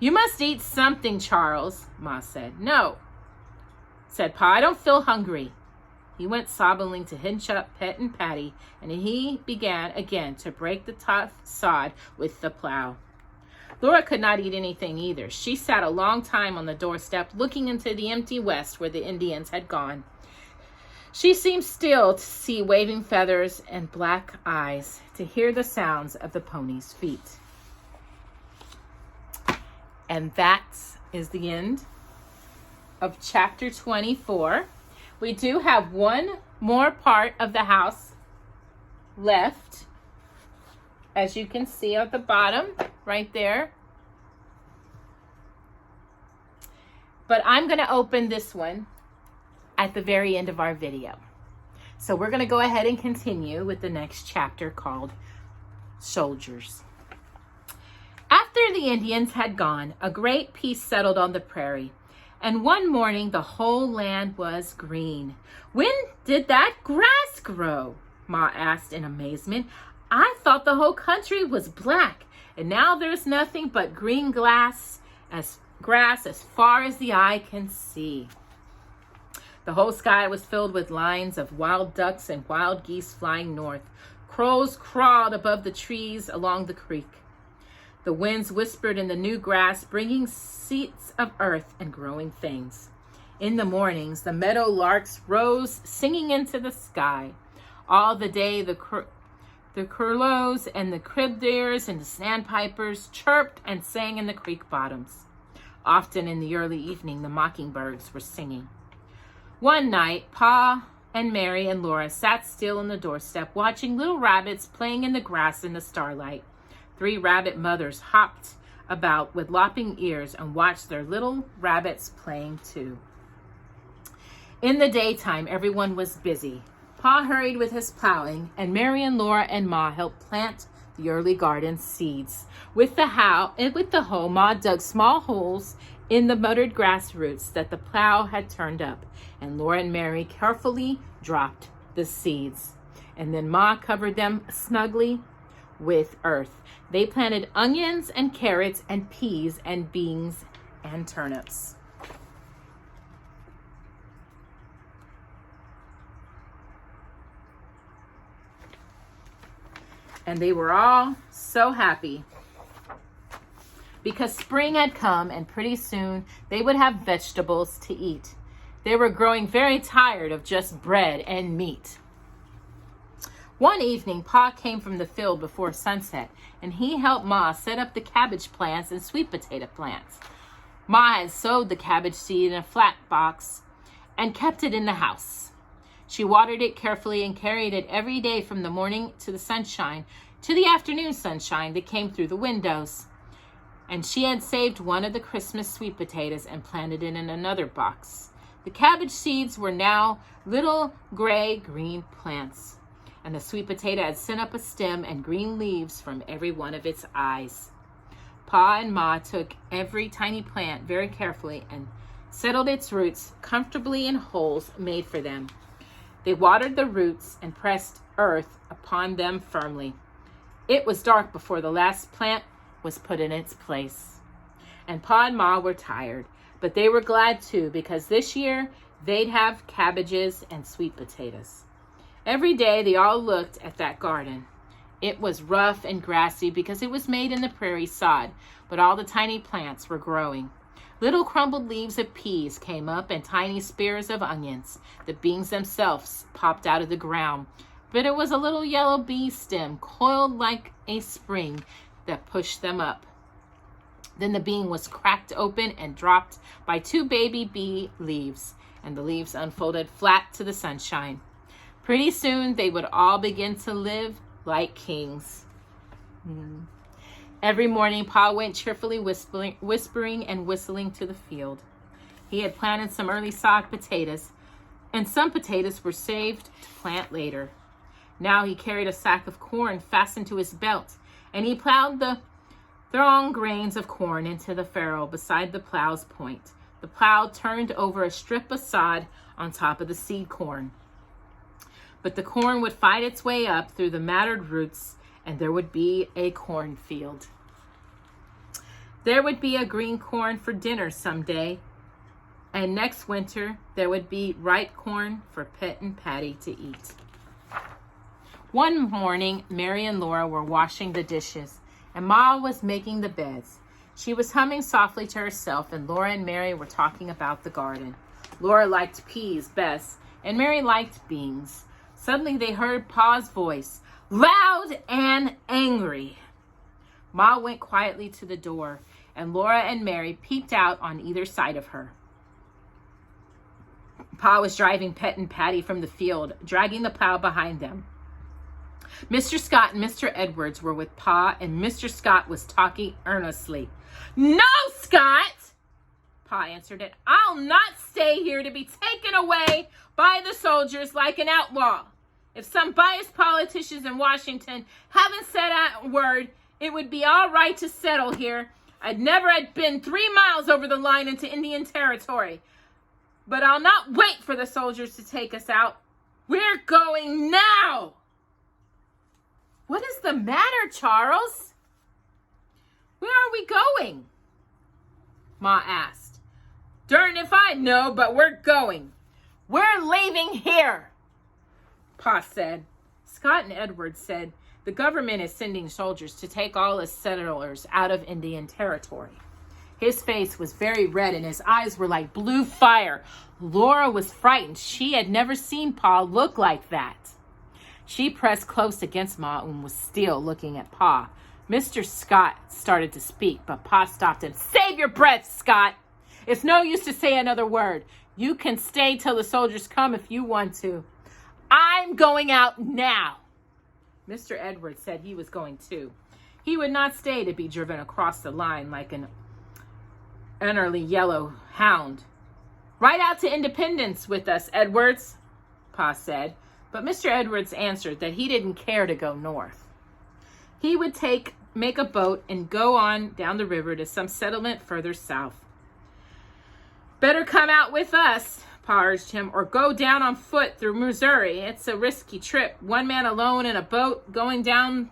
"You must eat something, Charles," Ma said. "No," said Pa, "I don't feel hungry." He went sobbingly to hinge up Pet and Patty, and he began again to break the tough sod with the plow. Laura could not eat anything either. She sat a long time on the doorstep looking into the empty west where the Indians had gone. She seemed still to see waving feathers and black eyes, to hear the sounds of the ponies' feet. And that is the end of chapter 24. We do have one more part of the house left, as you can see at the bottom right there. But I'm going to open this one at the very end of our video. So we're going to go ahead and continue with the next chapter called Soldiers. After the Indians had gone, a great peace settled on the prairie. And one morning, the whole land was green. "When did that grass grow?" Ma asked in amazement. "I thought the whole country was black, and now there's nothing but green grass as far as the eye can see." The whole sky was filled with lines of wild ducks and wild geese flying north. Crows crawled above the trees along the creek. The winds whispered in the new grass, bringing seeds of earth and growing things. In the mornings, the meadow larks rose, singing into the sky. All the day, the curlews and the cribdeers and the sandpipers chirped and sang in the creek bottoms. Often in the early evening, the mockingbirds were singing. One night, Pa and Mary and Laura sat still on the doorstep, watching little rabbits playing in the grass in the starlight. 3 rabbit mothers hopped about with lopping ears and watched their little rabbits playing too. In the daytime, everyone was busy. Pa hurried with his plowing, and Mary and Laura and Ma helped plant the early garden seeds. With the hoe, Ma dug small holes in the muttered grass roots that the plow had turned up, and Laura and Mary carefully dropped the seeds. And then Ma covered them snugly with earth. They planted onions and carrots and peas and beans and turnips. And they were all so happy because spring had come, and pretty soon they would have vegetables to eat. They were growing very tired of just bread and meat. One evening, Pa came from the field before sunset, and he helped Ma set up the cabbage plants and sweet potato plants. Ma had sowed the cabbage seed in a flat box and kept it in the house. She watered it carefully and carried it every day from the morning to the sunshine, to the afternoon sunshine that came through the windows. And she had saved one of the Christmas sweet potatoes and planted it in another box. The cabbage seeds were now little gray-green plants, and the sweet potato had sent up a stem and green leaves from every one of its eyes. Pa and Ma took every tiny plant very carefully and settled its roots comfortably in holes made for them. They watered the roots and pressed earth upon them firmly. It was dark before the last plant was put in its place. And Pa and Ma were tired, but they were glad too, because this year they'd have cabbages and sweet potatoes. Every day they all looked at that garden. It was rough and grassy because it was made in the prairie sod, but all the tiny plants were growing. Little crumbled leaves of peas came up and tiny spears of onions. The beans themselves popped out of the ground, but it was a little yellow bee stem coiled like a spring that pushed them up. Then the bean was cracked open and dropped by 2 baby bee leaves, and the leaves unfolded flat to the sunshine. Pretty soon they would all begin to live like kings. Every morning, Pa went cheerfully whispering and whistling to the field. He had planted some early sod potatoes, and some potatoes were saved to plant later. Now he carried a sack of corn fastened to his belt, and he plowed the long grains of corn into the furrow beside the plow's point. The plow turned over a strip of sod on top of the seed corn. But the corn would fight its way up through the matted roots, and there would be a cornfield. There would be a green corn for dinner someday, and next winter there would be ripe corn for Pet and Patty to eat. One morning, Mary and Laura were washing the dishes, and Ma was making the beds. She was humming softly to herself, and Laura and Mary were talking about the garden. Laura liked peas best, and Mary liked beans. Suddenly they heard Pa's voice, loud and angry. Ma went quietly to the door, and Laura and Mary peeped out on either side of her. Pa was driving Pet and Patty from the field, dragging the plow behind them. Mr. Scott and Mr. Edwards were with Pa, and Mr. Scott was talking earnestly. "No, Scott," Pa answered it. "I'll not stay here to be taken away by the soldiers like an outlaw. If some biased politicians in Washington haven't said a word, it would be all right to settle here. I'd never had been 3 miles over the line into Indian territory. But I'll not wait for the soldiers to take us out. We're going now." "What is the matter, Charles?" "Where are we going?" Ma asked. "Darn if I know, but we're going. We're leaving here," Pa said. Scott and Edwards said, "The government is sending soldiers to take all the settlers out of Indian territory." His face was very red and his eyes were like blue fire. Laura was frightened. She had never seen Pa look like that. She pressed close against Ma and was still looking at Pa. Mr. Scott started to speak, but Pa stopped him. "Save your breath, Scott. It's no use to say another word. You can stay till the soldiers come if you want to. I'm going out now." Mr. Edwards said he was going too. He would not stay to be driven across the line like an utterly yellow hound. "Right out to Independence with us, Edwards," Pa said. But Mr. Edwards answered that he didn't care to go north. He would make a boat and go on down the river to some settlement further south. "Better come out with us," Pa urged him, "or go down on foot through Missouri. It's a risky trip. One man alone in a boat going down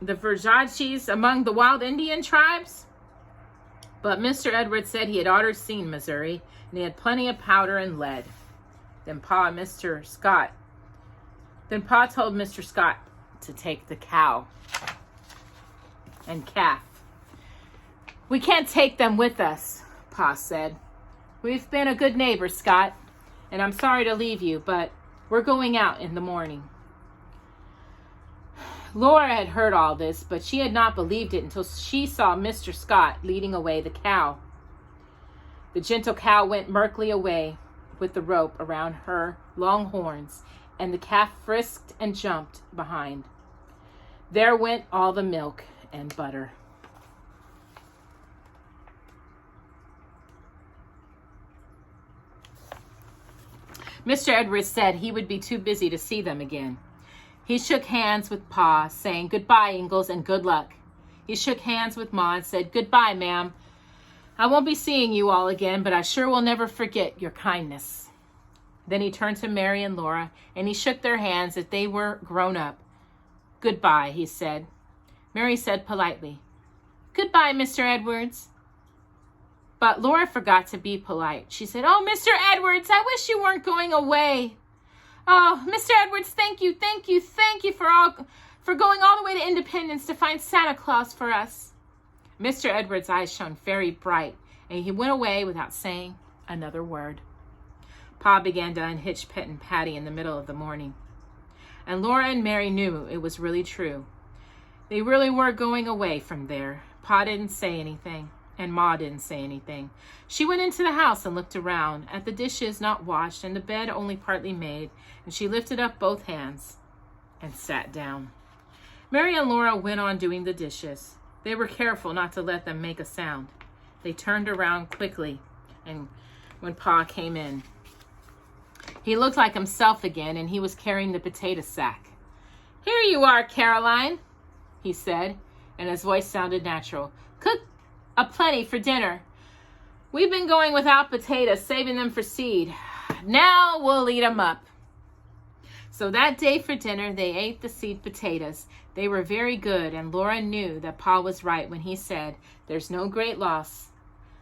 the Virginies among the wild Indian tribes." But Mr. Edwards said he had already seen Missouri, and he had plenty of powder and lead. Then Pa told Mr. Scott to take the cow and calf. "We can't take them with us," Pa said. "We've been a good neighbor, Scott, and I'm sorry to leave you, but we're going out in the morning." Laura had heard all this, but she had not believed it until she saw Mr. Scott leading away the cow. The gentle cow went merrily away with the rope around her long horns, and the calf frisked and jumped behind. There went all the milk and butter. Mr. Edwards said he would be too busy to see them again. He shook hands with Pa, saying, "Goodbye, Ingalls, and good luck." He shook hands with Ma and said, "Goodbye, ma'am. I won't be seeing you all again, but I sure will never forget your kindness." Then he turned to Mary and Laura, and he shook their hands as they were grown up. "Goodbye," he said. Mary said politely, "Goodbye, Mr. Edwards." But Laura forgot to be polite. She said, "Oh, Mr. Edwards, I wish you weren't going away. Oh, Mr. Edwards, thank you for going all the way to Independence to find Santa Claus for us." Mr. Edwards' eyes shone very bright, and he went away without saying another word. Pa began to unhitch Pet and Patty in the middle of the morning. And Laura and Mary knew it was really true. They really were going away from there. Pa didn't say anything, and Ma didn't say anything. She went into the house and looked around at the dishes not washed and the bed only partly made, and she lifted up both hands and sat down. Mary and Laura went on doing the dishes. They were careful not to let them make a sound. They turned around quickly, and when Pa came in, he looked like himself again, and he was carrying the potato sack. "Here you are, Caroline," he said, and his voice sounded natural. "Cook a plenty for dinner. We've been going without potatoes, saving them for seed. Now we'll eat 'em up." So that day for dinner, they ate the seed potatoes. They were very good, and Laura knew that Pa was right when he said, "There's no great loss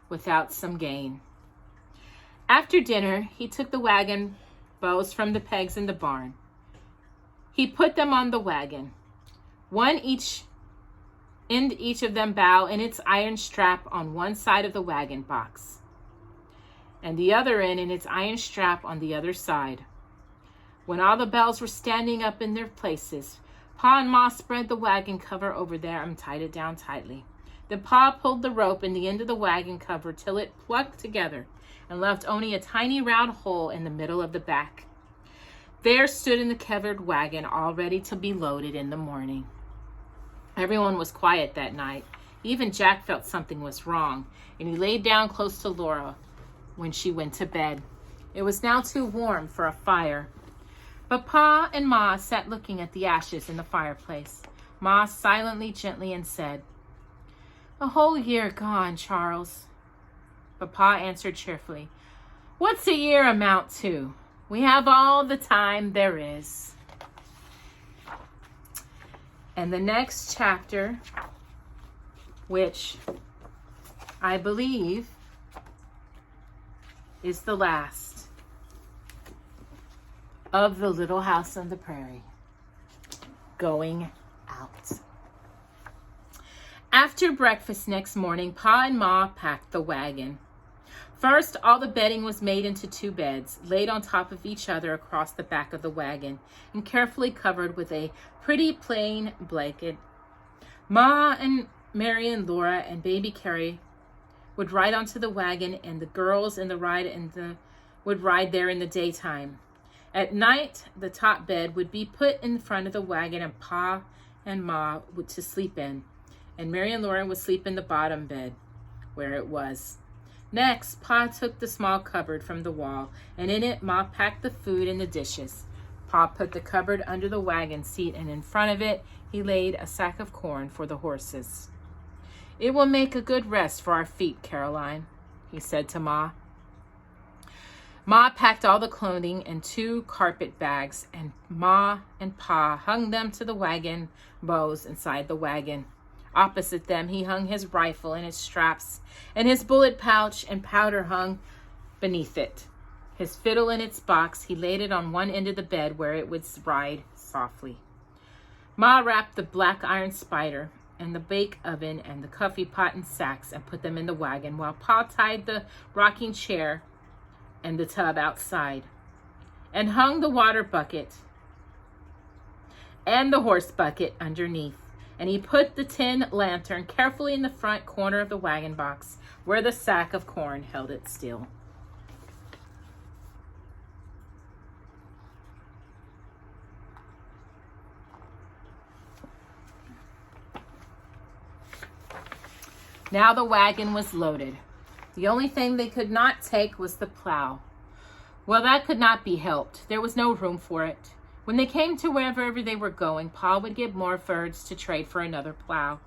without some gain." After dinner, he took the wagon bows from the pegs in the barn. He put them on the wagon, one each of them bow in its iron strap on one side of the wagon box, and the other end in its iron strap on the other side. When all the bells were standing up in their places, Pa and Ma spread the wagon cover over there and tied it down tightly. Then Pa pulled the rope in the end of the wagon cover till it plucked together and left only a tiny round hole in the middle of the back. There stood in the covered wagon, all ready to be loaded in the morning. Everyone was quiet that night. Even Jack felt something was wrong, and he laid down close to Laura when she went to bed. It was now too warm for a fire. But Pa and Ma sat looking at the ashes in the fireplace. Ma silently, gently, and said, "A whole year gone, Charles." But Pa answered cheerfully, "What's a year amount to? We have all the time there is." And the next chapter, which I believe is the last of the Little House on the Prairie, going out. After breakfast next morning, Pa and Ma packed the wagon. First, all the bedding was made into two beds, laid on top of each other across the back of the wagon, and carefully covered with a pretty plain blanket. Ma and Mary and Laura and baby Carrie would ride onto the wagon, and the girls in the ride would ride there in the daytime. At night, the top bed would be put in front of the wagon, and Pa and Ma would to sleep in, and Mary and Laura would sleep in the bottom bed where it was. Next, Pa took the small cupboard from the wall, and in it Ma packed the food and the dishes. Pa put the cupboard under the wagon seat, and in front of it he laid a sack of corn for the horses. "It will make a good rest for our feet, Caroline," he said to Ma. Ma packed all the clothing in 2 carpet bags, and Ma and Pa hung them to the wagon bows inside the wagon. Opposite them, he hung his rifle in its straps, and his bullet pouch and powder hung beneath it. His fiddle in its box, he laid it on one end of the bed where it would ride softly. Ma wrapped the black iron spider and the bake oven and the coffee pot in sacks and put them in the wagon, while Pa tied the rocking chair and the tub outside, and hung the water bucket and the horse bucket underneath. And he put the tin lantern carefully in the front corner of the wagon box, where the sack of corn held it still. Now the wagon was loaded. The only thing they could not take was the plow. Well, that could not be helped. There was no room for it. When they came to wherever they were going, Pa would get more birds to trade for another plow.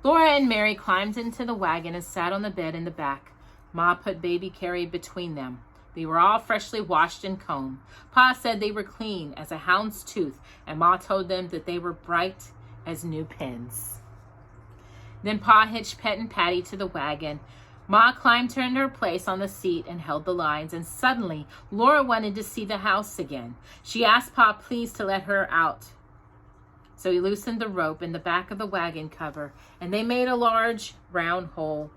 Laura and Mary climbed into the wagon and sat on the bed in the back. Ma put baby Carrie between them. They were all freshly washed and combed. Pa said they were clean as a hound's tooth, and Ma told them that they were bright as new pins. Then Pa hitched Pet and Patty to the wagon. Ma climbed her into her place on the seat and held the lines, and suddenly Laura wanted to see the house again. She asked Pa please to let her out. So he loosened the rope in the back of the wagon cover, and they made a large round hole.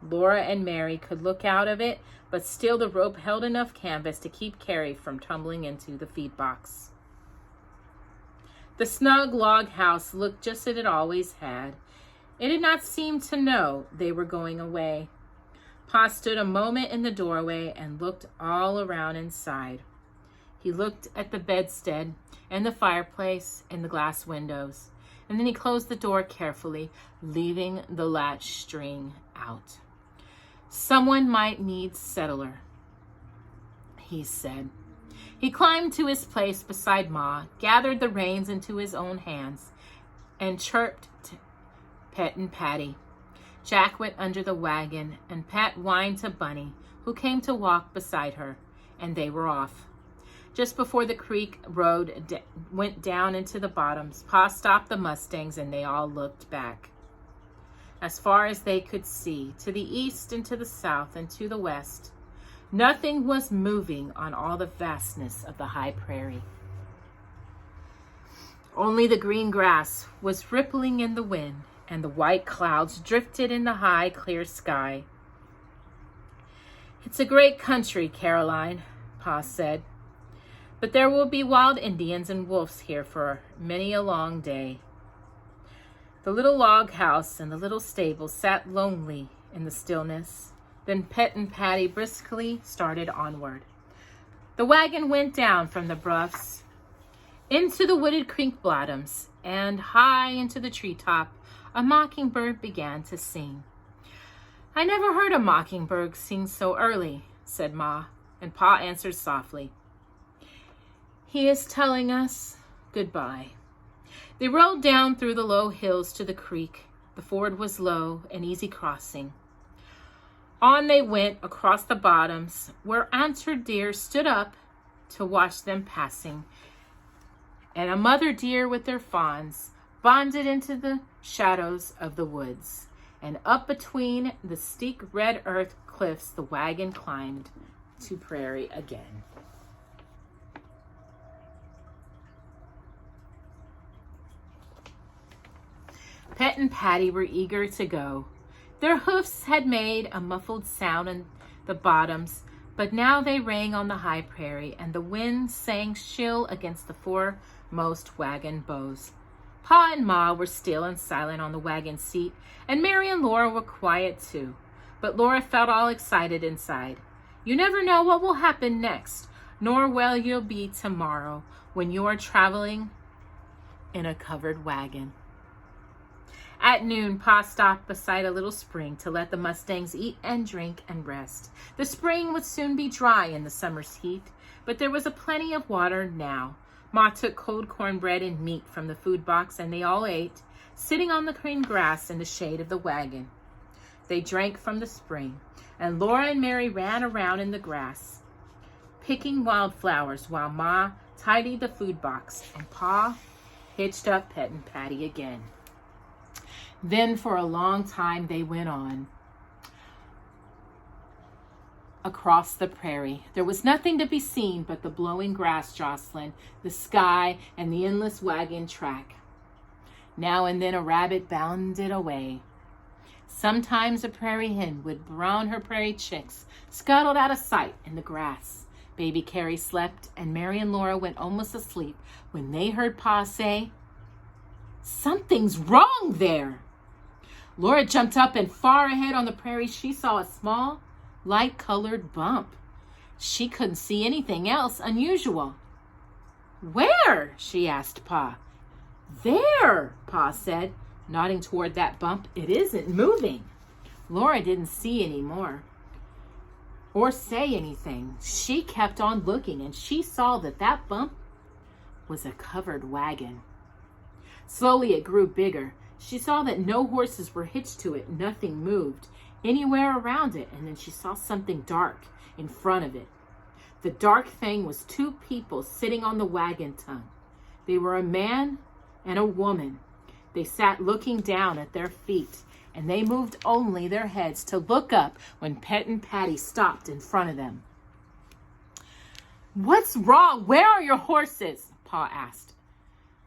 Laura and Mary could look out of it, but still the rope held enough canvas to keep Carrie from tumbling into the feed box. The snug log house looked just as it always had. It did not seem to know they were going away. Pa stood a moment in the doorway and looked all around inside. He looked at the bedstead and the fireplace and the glass windows, and then he closed the door carefully, leaving the latch string out. Someone might need settler, he said. He climbed to his place beside Ma, gathered the reins into his own hands, and chirped to Pet and Patty. Jack went under the wagon, and Pat whined to Bunny, who came to walk beside her, and they were off. Just before the creek road went down into the bottoms, Pa stopped the Mustangs, and they all looked back. As far as they could see, to the east and to the south and to the west, nothing was moving on all the vastness of the high prairie. Only the green grass was rippling in the wind, and the white clouds drifted in the high, clear sky. It's a great country, Caroline, Pa said, but there will be wild Indians and wolves here for many a long day. The little log house and the little stable sat lonely in the stillness. Then Pet and Patty briskly started onward. The wagon went down from the bluffs into the wooded creek bottoms, and high into the treetop, a mockingbird began to sing. I never heard a mockingbird sing so early, said Ma, and Pa answered softly. He is telling us goodbye. They rolled down through the low hills to the creek. The ford was low, an easy crossing. On they went across the bottoms, where answered deer stood up to watch them passing, and a mother deer with their fawns bonded into the shadows of the woods, and up between the steep red earth cliffs the wagon climbed to prairie again. Pet and Patty were eager to go. Their hoofs had made a muffled sound in the bottoms, but now they rang on the high prairie, and the wind sang chill against the foremost wagon bows. Pa and Ma were still and silent on the wagon seat, and Mary and Laura were quiet too. But Laura felt all excited inside. You never know what will happen next, nor where you'll be tomorrow when you are traveling in a covered wagon. At noon, Pa stopped beside a little spring to let the Mustangs eat and drink and rest. The spring would soon be dry in the summer's heat, but there was a plenty of water now. Ma took cold cornbread and meat from the food box, and they all ate, sitting on the green grass in the shade of the wagon. They drank from the spring, and Laura and Mary ran around in the grass, picking wildflowers while Ma tidied the food box, and Pa hitched up Pet and Patty again. Then for a long time they went on across the prairie. There was nothing to be seen but the blowing grass, Jocelyn, the sky, and the endless wagon track. Now and then a rabbit bounded away. Sometimes a prairie hen would brown her prairie chicks, scuttled out of sight in the grass. Baby Carrie slept, and Mary and Laura went almost asleep when they heard Pa say, "Something's wrong there." Laura jumped up, and far ahead on the prairie she saw a small, light-colored bump. She couldn't see anything else unusual. "Where?" she asked Pa. "There," Pa said, nodding toward that bump. "It isn't moving." Laura didn't see any more. or say anything. She kept on looking, and she saw that that bump was a covered wagon. Slowly it grew bigger. She saw that no horses were hitched to it. Nothing moved anywhere around it. And then she saw something dark in front of it. The dark thing was two people sitting on the wagon tongue. They were a man and a woman. They sat looking down at their feet, and they moved only their heads to look up when Pet and Patty stopped in front of them. "What's wrong? Where are your horses?" Pa asked.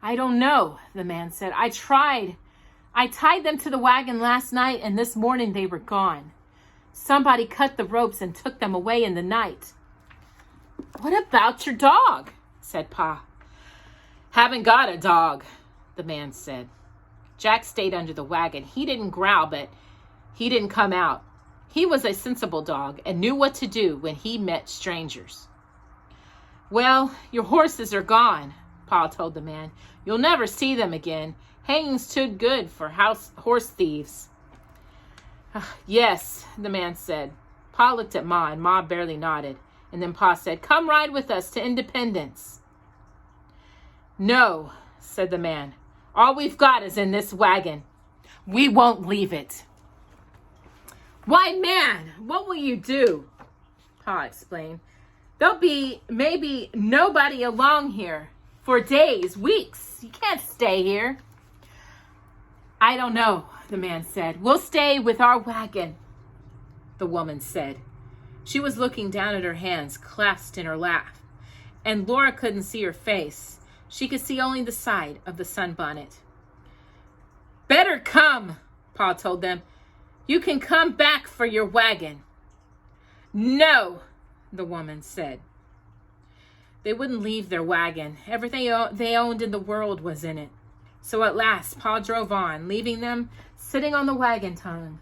"I don't know," the man said. "I tried. I tied them to the wagon last night, and this morning they were gone. Somebody cut the ropes and took them away in the night." "What about your dog?" said Pa. "Haven't got a dog," the man said. Jack stayed under the wagon. He didn't growl, but he didn't come out. He was a sensible dog and knew what to do when he met strangers. "Well, your horses are gone," Pa told the man. "You'll never see them again. Hanging's too good for horse thieves." "Yes," the man said. Pa looked at Ma, and Ma barely nodded. And then Pa said, "Come ride with us to Independence." "No," said the man. "All we've got is in this wagon. We won't leave it." "Why, man, what will you do?" Pa explained. "There'll be maybe nobody along here for days, weeks. You can't stay here." "I don't know," the man said. "We'll stay with our wagon," the woman said. She was looking down at her hands clasped in her lap, and Laura couldn't see her face. She could see only the side of the sunbonnet. "Better come," Pa told them. "You can come back for your wagon." "No," the woman said. They wouldn't leave their wagon. Everything they owned in the world was in it. So at last, Pa drove on, leaving them sitting on the wagon tongue,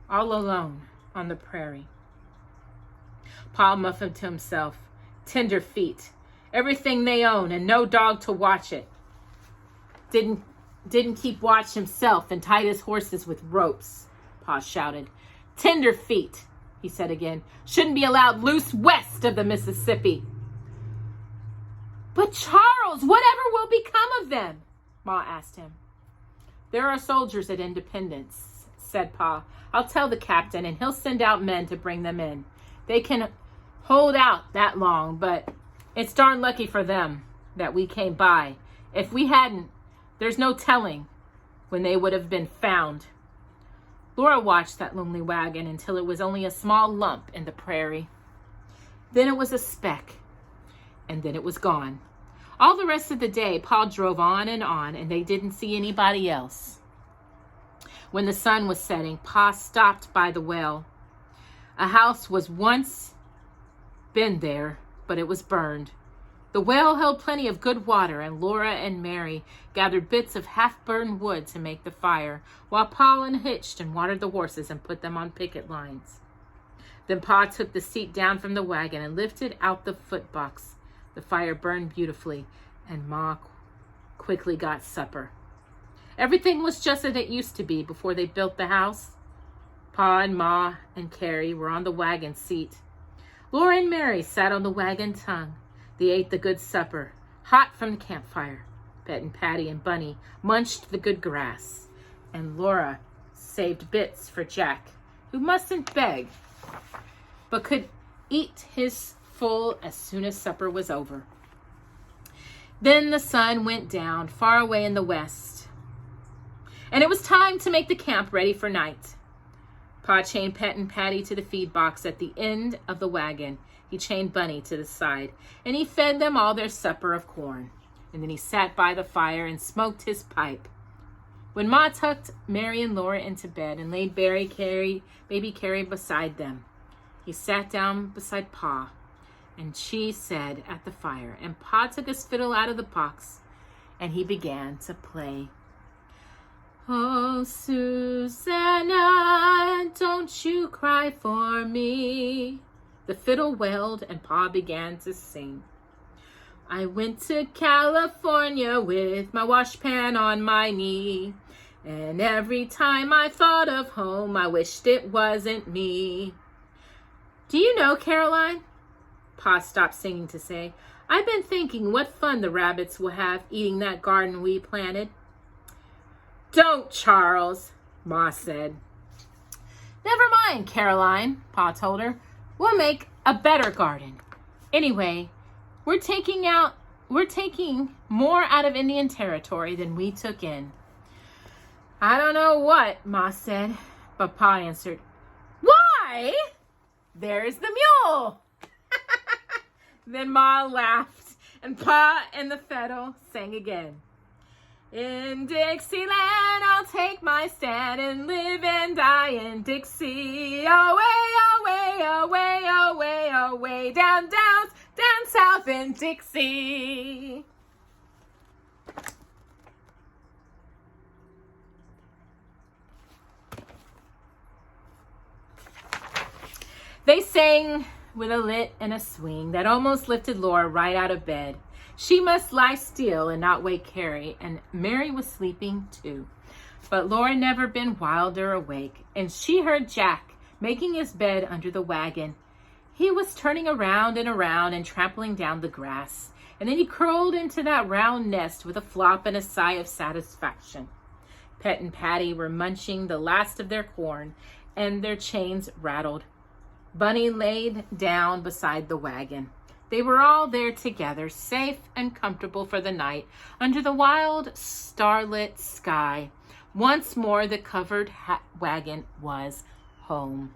all alone on the prairie. Pa muffled to himself, "Tender feet. Everything they own and no dog to watch it. Didn't keep watch himself and tied his horses with ropes," Pa shouted. "Tender feet," he said again. "Shouldn't be allowed loose west of the Mississippi." "But Charles, whatever will become of them?" Ma asked him. "There are soldiers at Independence," said Pa. "I'll tell the captain and he'll send out men to bring them in. They can hold out that long, but it's darn lucky for them that we came by. If we hadn't, there's no telling when they would have been found." Laura watched that lonely wagon until it was only a small lump in the prairie. Then it was a speck, and then it was gone. All the rest of the day, Pa drove on, and they didn't see anybody else. When the sun was setting, Pa stopped by the well. A house was once been there, but it was burned. The well held plenty of good water, and Laura and Mary gathered bits of half-burned wood to make the fire, while Pa unhitched and watered the horses and put them on picket lines. Then Pa took the seat down from the wagon and lifted out the footbox. The fire burned beautifully, and Ma quickly got supper. Everything was just as it used to be before they built the house. Pa and Ma and Carrie were on the wagon seat. Laura and Mary sat on the wagon tongue. They ate the good supper, hot from the campfire. Pet and Patty and Bunny munched the good grass, and Laura saved bits for Jack, who mustn't beg, but could eat his full as soon as supper was over. Then the sun went down far away in the west, and it was time to make the camp ready for night. Pa chained Pet and Patty to the feed box at the end of the wagon. He chained Bunny to the side, and he fed them all their supper of corn. And then he sat by the fire and smoked his pipe. When Ma tucked Mary and Laura into bed and laid baby Carrie beside them, he sat down beside Pa, and she said at the fire, and Pa took his fiddle out of the box, and he began to play. "Oh, Susanna, don't you cry for me." The fiddle wailed, and Pa began to sing. "I went to California with my washpan on my knee, and every time I thought of home, I wished it wasn't me. Do you know, Caroline? Pa stopped singing to say, I've been thinking what fun the rabbits will have eating that garden we planted. Don't, Charles, Ma said. Never mind, Caroline, Pa told her. We'll make a better garden. Anyway, we're taking more out of Indian Territory than we took in. I don't know what, Ma said, but Pa answered, Why? There's the mule. Then Ma laughed, and Pa and the fiddle sang again. In Dixieland, I'll take my stand and live and die in Dixie. Away, away, away, away, away, down, down, down south in Dixie. They sang with a lit and a swing that almost lifted Laura right out of bed. She must lie still and not wake Carrie, and Mary was sleeping too. But Laura never been wilder awake, and she heard Jack making his bed under the wagon. He was turning around and trampling down the grass, and then he curled into that round nest with a flop and a sigh of satisfaction. Pet and Patty were munching the last of their corn, and their chains rattled. Bunny laid down beside the wagon. They were all there together, safe and comfortable for the night, under the wild, starlit sky. Once more, the covered wagon was home.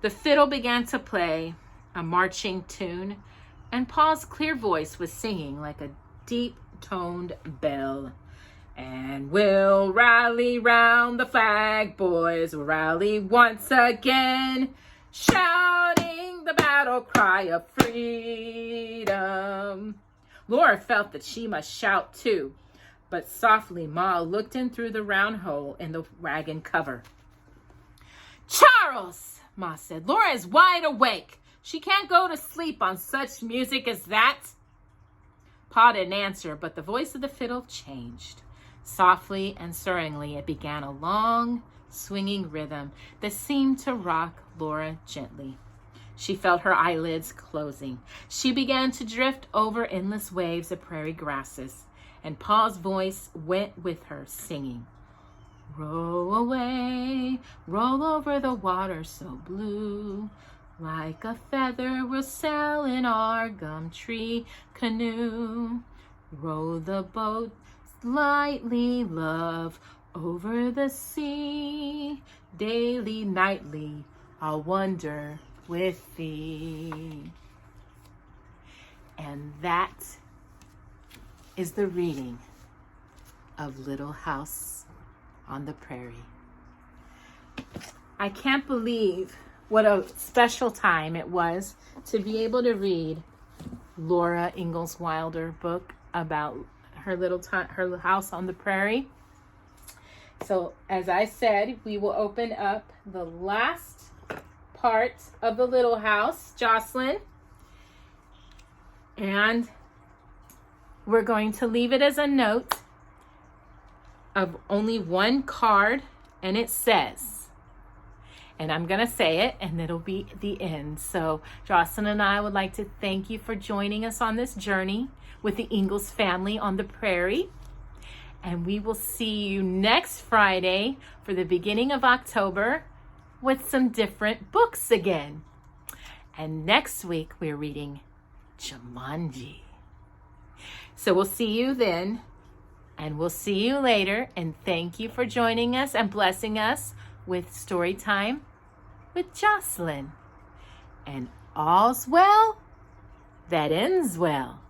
The fiddle began to play a marching tune, and Pa's clear voice was singing like a deep-toned bell. And we'll rally round the flag, boys, we'll rally once again, shouting the battle cry of freedom. Laura felt that she must shout too, but softly Ma looked in through the round hole in the wagon cover. Charles, Ma said, Laura is wide awake. She can't go to sleep on such music as that. Pa didn't answer, but the voice of the fiddle changed. Softly and stirringly, it began a long, swinging rhythm that seemed to rock Laura gently. She felt her eyelids closing. She began to drift over endless waves of prairie grasses, and Pa's voice went with her, singing, Roll away, roll over the water so blue, like a feather we'll sail in our gum tree canoe. Row the boat lightly, love, over the sea. Daily, nightly, I'll wander with thee. And that is the reading of Little House on the Prairie. I can't believe what a special time it was to be able to read Laura Ingalls Wilder book about her house on the prairie. So as I said, we will open up the last part of the little house, Jocelyn, and we're going to leave it as a note of only one card, and it says, and I'm going to say it, and it'll be the end. So Jocelyn and I would like to thank you for joining us on this journey with the Ingalls family on the prairie. And we will see you next Friday for the beginning of October with some different books again. And next week we're reading Jumanji. So we'll see you then, and we'll see you later. And thank you for joining us and blessing us with Storytime with Jocelyn. And all's well that ends well.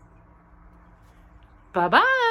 Bye-bye.